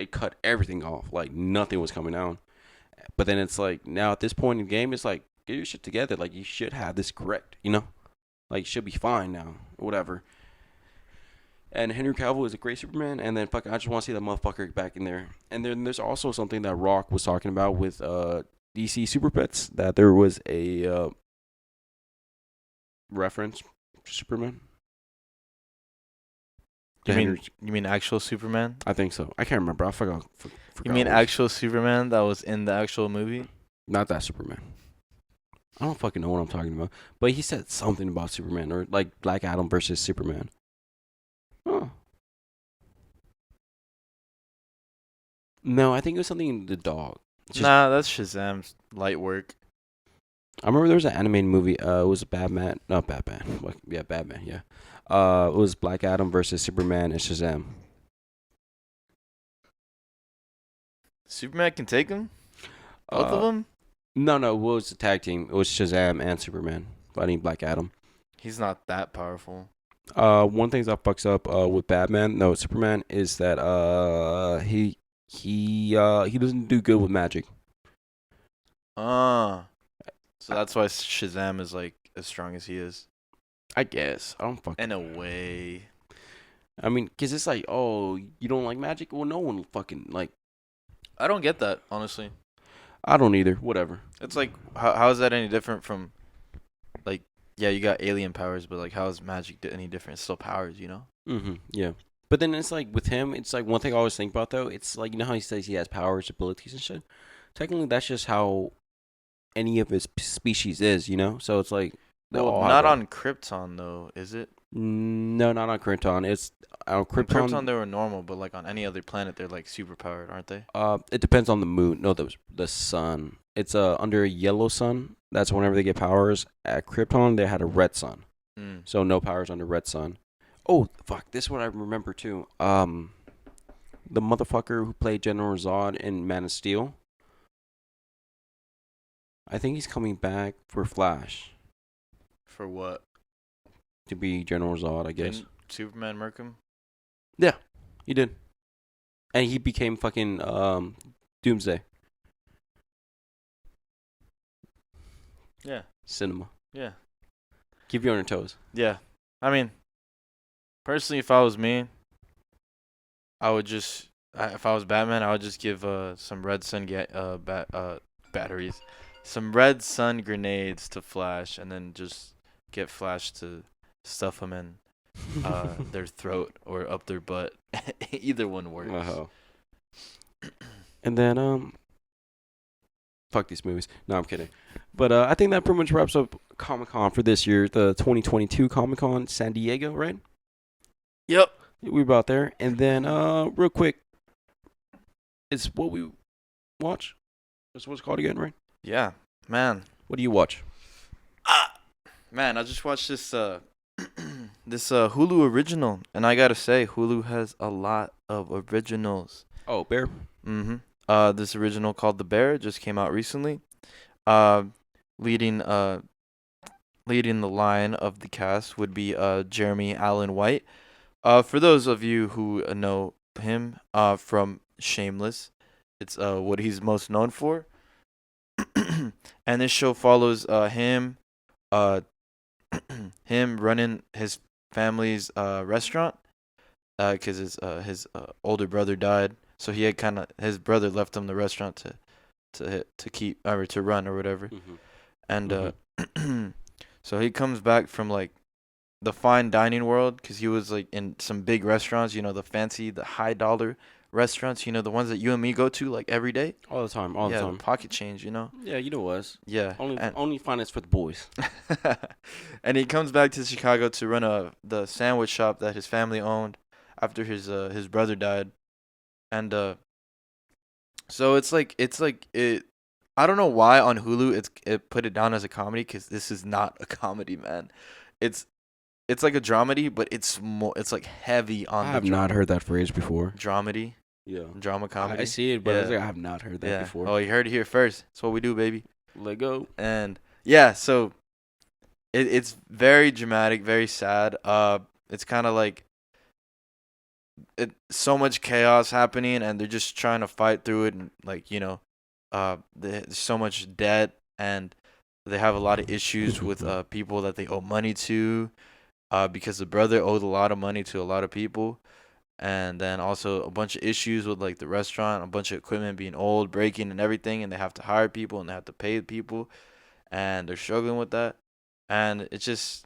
Speaker 2: cut everything off, like nothing was coming out. But then it's like now at this point in the game, it's like get your shit together, like you should have this correct, you know, like you should be fine now, whatever. And Henry Cavill is a great Superman, and then fucking I just want to see that motherfucker back in there. And then there's also something that Rock was talking about with DC Super Pets, that there was a reference to Superman.
Speaker 1: You mean actual Superman?
Speaker 2: I think so. I can't remember. I forgot.
Speaker 1: You mean actual Superman that was in the actual movie?
Speaker 2: Not that Superman. I don't fucking know what I'm talking about. But he said something about Superman, or like Black Adam versus Superman. Oh. No, I think it was something in the dog.
Speaker 1: Nah, that's Shazam's light work.
Speaker 2: I remember there was an animated movie. It was Batman. Not Batman. Yeah, Batman. Yeah. It was Black Adam versus Superman and Shazam.
Speaker 1: Superman can take him? Both of them?
Speaker 2: No. It was a tag team. It was Shazam and Superman fighting Black Adam.
Speaker 1: He's not that powerful.
Speaker 2: One thing that fucks up with Superman is that He doesn't do good with magic.
Speaker 1: So that's why Shazam is like as strong as he is.
Speaker 2: I guess. I don't fucking.
Speaker 1: In a way.
Speaker 2: I mean, cause it's like, oh, you don't like magic? Well, no one fucking like.
Speaker 1: I don't get that, honestly.
Speaker 2: I don't either. Whatever.
Speaker 1: It's like, how is that any different from, like, yeah, you got alien powers, but like, how is magic any different? It's still powers, you know?
Speaker 2: Yeah. But then it's like with him, it's like one thing I always think about though. It's like, you know how he says he has powers, abilities, and shit. Technically, that's just how any of his species is, you know. So it's like,
Speaker 1: Well, not on Krypton though, is it?
Speaker 2: No, not on Krypton. It's on
Speaker 1: On
Speaker 2: Krypton.
Speaker 1: Krypton they were normal, but like on any other planet they're like super powered, aren't they?
Speaker 2: It depends on the moon. No, the sun. It's under a yellow sun. That's whenever they get powers. At Krypton, they had a red sun, so no powers under red sun. Oh fuck! This is what I remember too. The motherfucker who played General Zod in Man of Steel. I think he's coming back for Flash
Speaker 1: For what?
Speaker 2: to be General Zod. I guess.
Speaker 1: Didn't Superman murk him?
Speaker 2: Yeah, he did, and he became fucking Doomsday.
Speaker 1: Yeah.
Speaker 2: Cinema.
Speaker 1: Yeah.
Speaker 2: Keep you on your toes.
Speaker 1: Yeah. I mean, personally, if I was me, I would just, if I was Batman, I would just give some red sun batteries, some red sun grenades to Flash, and then just get Flash to stuff them in their throat or up their butt. Either one works.
Speaker 2: Uh-huh. And then fuck these movies. No, I'm kidding. But I think that pretty much wraps up Comic-Con for this year, the 2022 Comic-Con San Diego, right?
Speaker 1: Yep.
Speaker 2: We're about there. And then real quick, it's what we watch. That's what it's called again, right?
Speaker 1: Yeah, man.
Speaker 2: What do you watch?
Speaker 1: Man, I just watched this this Hulu original, and I gotta say, Hulu has a lot of originals.
Speaker 2: Oh, Bear.
Speaker 1: This original called The Bear just came out recently. Leading the line of the cast would be Jeremy Allen White. For those of you who know him from Shameless, it's what he's most known for. And this show follows him him running his family's restaurant because his older brother died, so he had his brother left him the restaurant to keep or to run or whatever. And so he comes back from like the fine dining world because he was like in some big restaurants, you know, the high dollar restaurants, you know, the ones that you and me go to like every day.
Speaker 2: All the time.
Speaker 1: Yeah, the pocket change, you know.
Speaker 2: Yeah, you know us.
Speaker 1: Yeah.
Speaker 2: Only finance for the boys.
Speaker 1: And he comes back to Chicago to run the sandwich shop that his family owned after his brother died. And so it's like it I don't know why on Hulu it put it down as a comedy cuz this is not a comedy, man. It's like a dramedy, but it's like heavy on
Speaker 2: I have not heard that phrase before.
Speaker 1: Dramedy.
Speaker 2: Yeah.
Speaker 1: Drama comedy.
Speaker 2: I see it, but I have not heard that before.
Speaker 1: Oh, you heard it here first. That's what we do, baby.
Speaker 2: Let go.
Speaker 1: And yeah, so it's very dramatic, very sad. It's kind of like so much chaos happening, and they're just trying to fight through it, and like there's so much debt, and they have a lot of issues with people that they owe money to, because the brother owed a lot of money to a lot of people. And then also a bunch of issues with like the restaurant, a bunch of equipment being old, breaking and everything, and they have to hire people and they have to pay people, and they're struggling with that. And it's just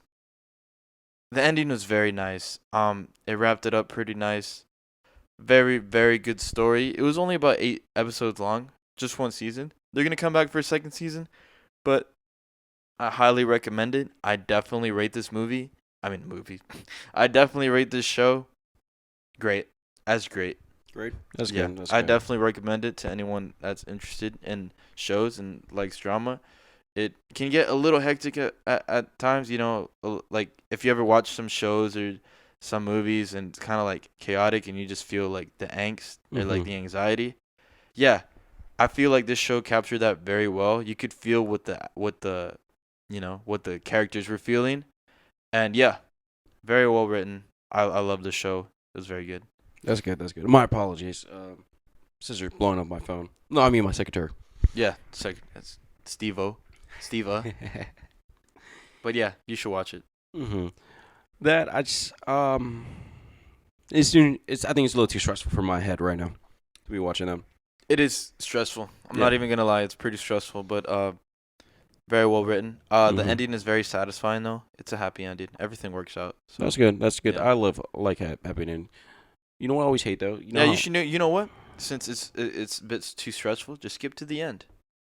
Speaker 1: the ending was very nice. It wrapped it up pretty nice. Very, very good story. It was only about 8 episodes long, just one season. They're gonna come back for a second season, but I highly recommend it. I definitely rate this movie. I definitely rate this show. Great. That's great.
Speaker 2: Great. That's
Speaker 1: Yeah,
Speaker 2: good. That's
Speaker 1: I
Speaker 2: good.
Speaker 1: definitely recommend it to anyone that's interested in shows and likes drama. It can get a little hectic at times, you know, like if you ever watch some shows or some movies and it's kind of like chaotic and you just feel like the angst or like the anxiety. Yeah, I feel like this show captured that very well. You could feel what the characters were feeling, and yeah, very well written. I love the show. It was very good.
Speaker 2: That's good. That's good. My apologies. Scissors blowing up my phone. No, I mean my secretary.
Speaker 1: Yeah, it's Steve-O. Steve-O. But yeah, you should watch it.
Speaker 2: Mm-hmm. That I just it's I think it's a little too stressful for my head right now to be watching them.
Speaker 1: It is stressful. I'm
Speaker 2: Yeah.
Speaker 1: not even gonna lie. It's pretty stressful, but very well written. The
Speaker 2: Mhm.
Speaker 1: ending is very satisfying though. It's a happy ending. Everything works out. So
Speaker 2: That's good. That's good.
Speaker 1: yeah.
Speaker 2: I love like happy ending. You know what I always hate though? You know
Speaker 1: Yeah, you
Speaker 2: how-
Speaker 1: should know. You know what? Since it's a bit too stressful, just skip to the end.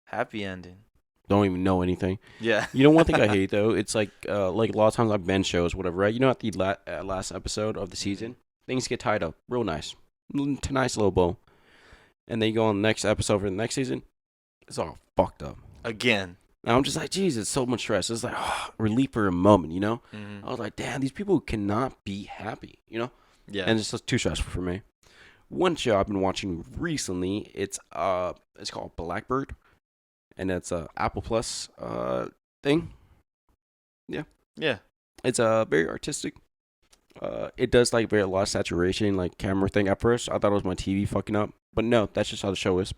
Speaker 1: Happy ending.
Speaker 2: don't even know anything.
Speaker 1: Yeah.
Speaker 2: You know one thing I hate though? It's like a lot of times I've been shows whatever, right? You know at the last episode of the season, things get tied up real nice. Nice little bow. And then you go on the next episode for the next season, it's all fucked up.
Speaker 1: Again.
Speaker 2: And I'm just like, geez, it's so much stress. It's like relief for a moment, you know?
Speaker 1: Mm-hmm.
Speaker 2: I was like, damn, these people cannot be happy, you know?
Speaker 1: Yeah.
Speaker 2: And it's just too stressful for me. One show I've been watching recently, it's called Blackbird, and it's a Apple Plus thing.
Speaker 1: Yeah.
Speaker 2: It's very artistic. It does like a lot of saturation, like camera thing. At first, I thought it was my TV fucking up, but no, that's just how the show is.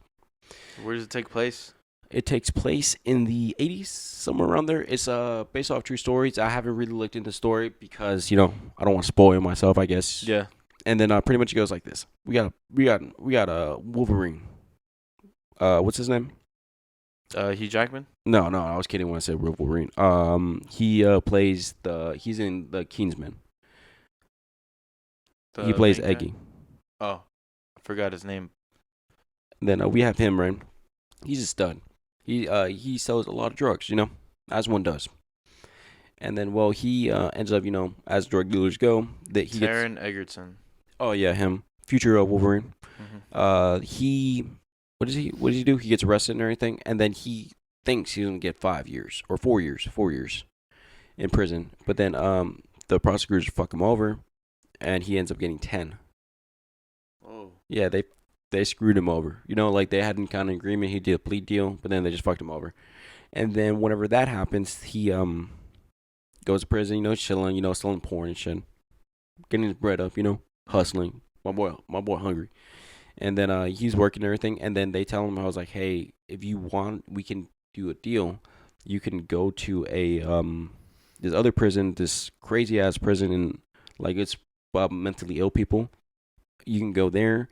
Speaker 1: Where does it take place?
Speaker 2: It takes place in the 80s, somewhere around there. It's based off true stories. I haven't really looked into the story because I don't want to spoil myself, I guess.
Speaker 1: Yeah.
Speaker 2: And then pretty much it goes like this: we got a Wolverine. What's his name?
Speaker 1: Hugh Jackman.
Speaker 2: No, I was kidding when I said Wolverine. He plays he's in the Kingsman. He plays
Speaker 1: main guy?
Speaker 2: Eggy.
Speaker 1: Oh, I forgot his name.
Speaker 2: Then we have him, right? He's a stud. He sells a lot of drugs, as one does. And then, well, he ends up, as drug dealers go, that he gets.
Speaker 1: Taron Egerton.
Speaker 2: Oh yeah, him. Future Wolverine.
Speaker 1: Mm-hmm.
Speaker 2: What does he do? He gets arrested and everything, and then he thinks he's gonna get 5 years or 4 years in prison. But then the prosecutors fuck him over, and he ends up getting 10.
Speaker 1: Oh.
Speaker 2: Yeah, they screwed him over. Like they had an kind of agreement. He did a plea deal, but then they just fucked him over. And then whenever that happens, he goes to prison. Chilling. Selling porn and shit, getting his bread up. Hustling. My boy, hungry. And then he's working and everything. And then they tell him, I was like, hey, if you want, we can do a deal. You can go to a this other prison, this crazy ass prison, and like it's mentally ill people. You can go there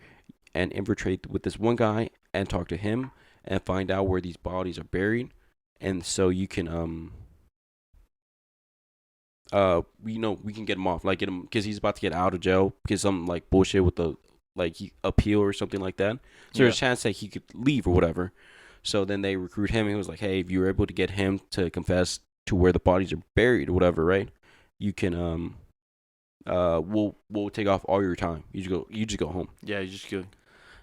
Speaker 2: and infiltrate with this one guy and talk to him and find out where these bodies are buried, and so you can we can get him off, like get him because he's about to get out of jail because some like bullshit with the appeal or something like that. So there's a chance that he could leave or whatever. So then they recruit him. And he was like, hey, if you're able to get him to confess to where the bodies are buried or whatever, right? You can we'll take off all your time. You just go home.
Speaker 1: Yeah, you just go.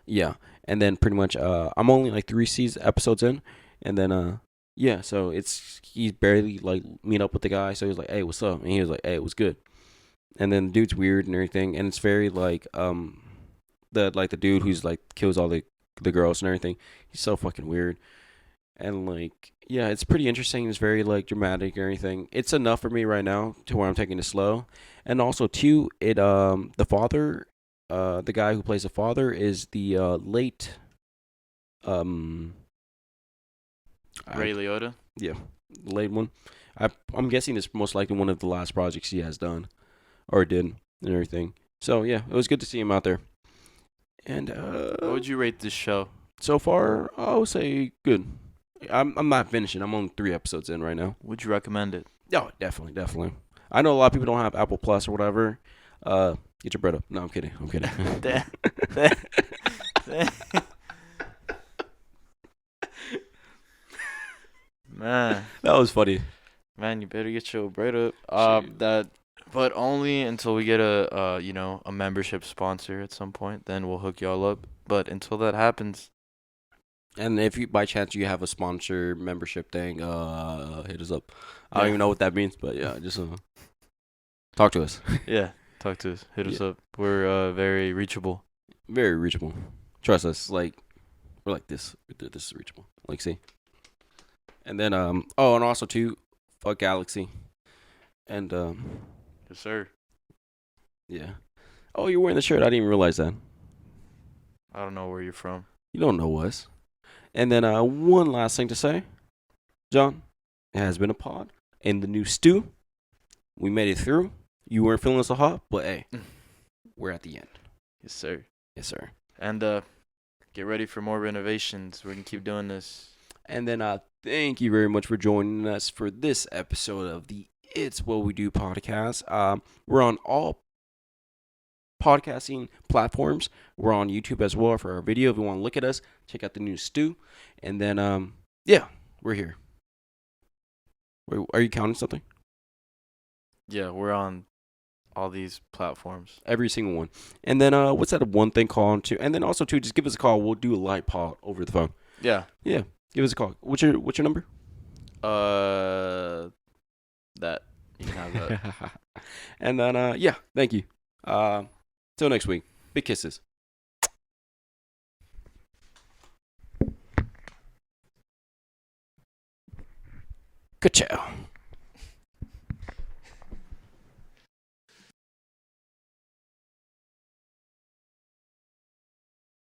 Speaker 2: Yeah, and then pretty much I'm only like 3 episodes in, and then yeah, so he's barely like meet up with the guy. So he was like, hey, what's up? And he was like, hey, it was good. And then the dude's weird and everything, and it's very like the dude who's like kills all the girls and everything. He's so fucking weird, and like yeah, it's pretty interesting. It's very like dramatic and everything. It's enough for me right now to where I'm taking it slow, and also too, the father, the guy who plays the father is the late
Speaker 1: Ray Liotta.
Speaker 2: yeah, the late one. I'm guessing it's most likely one of the last projects he has done or did and everything. So yeah, it was good to see him out there. And
Speaker 1: What would you rate this show?
Speaker 2: so far, I would say good. I'm not finishing. I'm on 3 episodes in right now.
Speaker 1: Would you recommend it?
Speaker 2: Oh, definitely. I know a lot of people don't have Apple Plus or whatever. Get your bread up. No, I'm kidding.
Speaker 1: Man,
Speaker 2: That was funny.
Speaker 1: you better get your bread up. But only until we get a membership sponsor at some point. Then we'll hook y'all up. But until that happens,
Speaker 2: And if you by chance you have a sponsor membership thing, hit us up. I don't
Speaker 1: Yeah.
Speaker 2: even know what that means, but yeah, just talk to us.
Speaker 1: yeah, talk to us. Hit us up. We're very reachable.
Speaker 2: Very reachable. Trust us. Like we're like this. This is reachable. Like see. And then and also too, fuck Galaxy. And
Speaker 1: Yes, sir.
Speaker 2: yeah. Oh, you're wearing the shirt. I didn't even realize that.
Speaker 1: I don't know where you're from.
Speaker 2: You don't know us. And then one last thing to say, John. It has been a pod. And the new stew, we made it through. You weren't feeling so hot, but hey, we're at the end.
Speaker 1: Yes, sir.
Speaker 2: Yes, sir.
Speaker 1: And get ready for more renovations. We're gonna keep doing this.
Speaker 2: And then thank you very much for joining us for this episode of the It's What We Do podcast. We're on all podcasting platforms. We're on YouTube as well for our video. If you want to look at us, check out the new stew. And then, yeah, we're here. Wait, are you counting something?
Speaker 1: Yeah, we're on all these platforms.
Speaker 2: Every single one. And then, what's that one thing called to? And then also, too, just give us a call. We'll do a live pod over the phone.
Speaker 1: Yeah.
Speaker 2: Yeah. Give us a call. What's your number?
Speaker 1: That. You can have that.
Speaker 2: And then, yeah, thank you. Till next week. Big kisses. Ka-chow.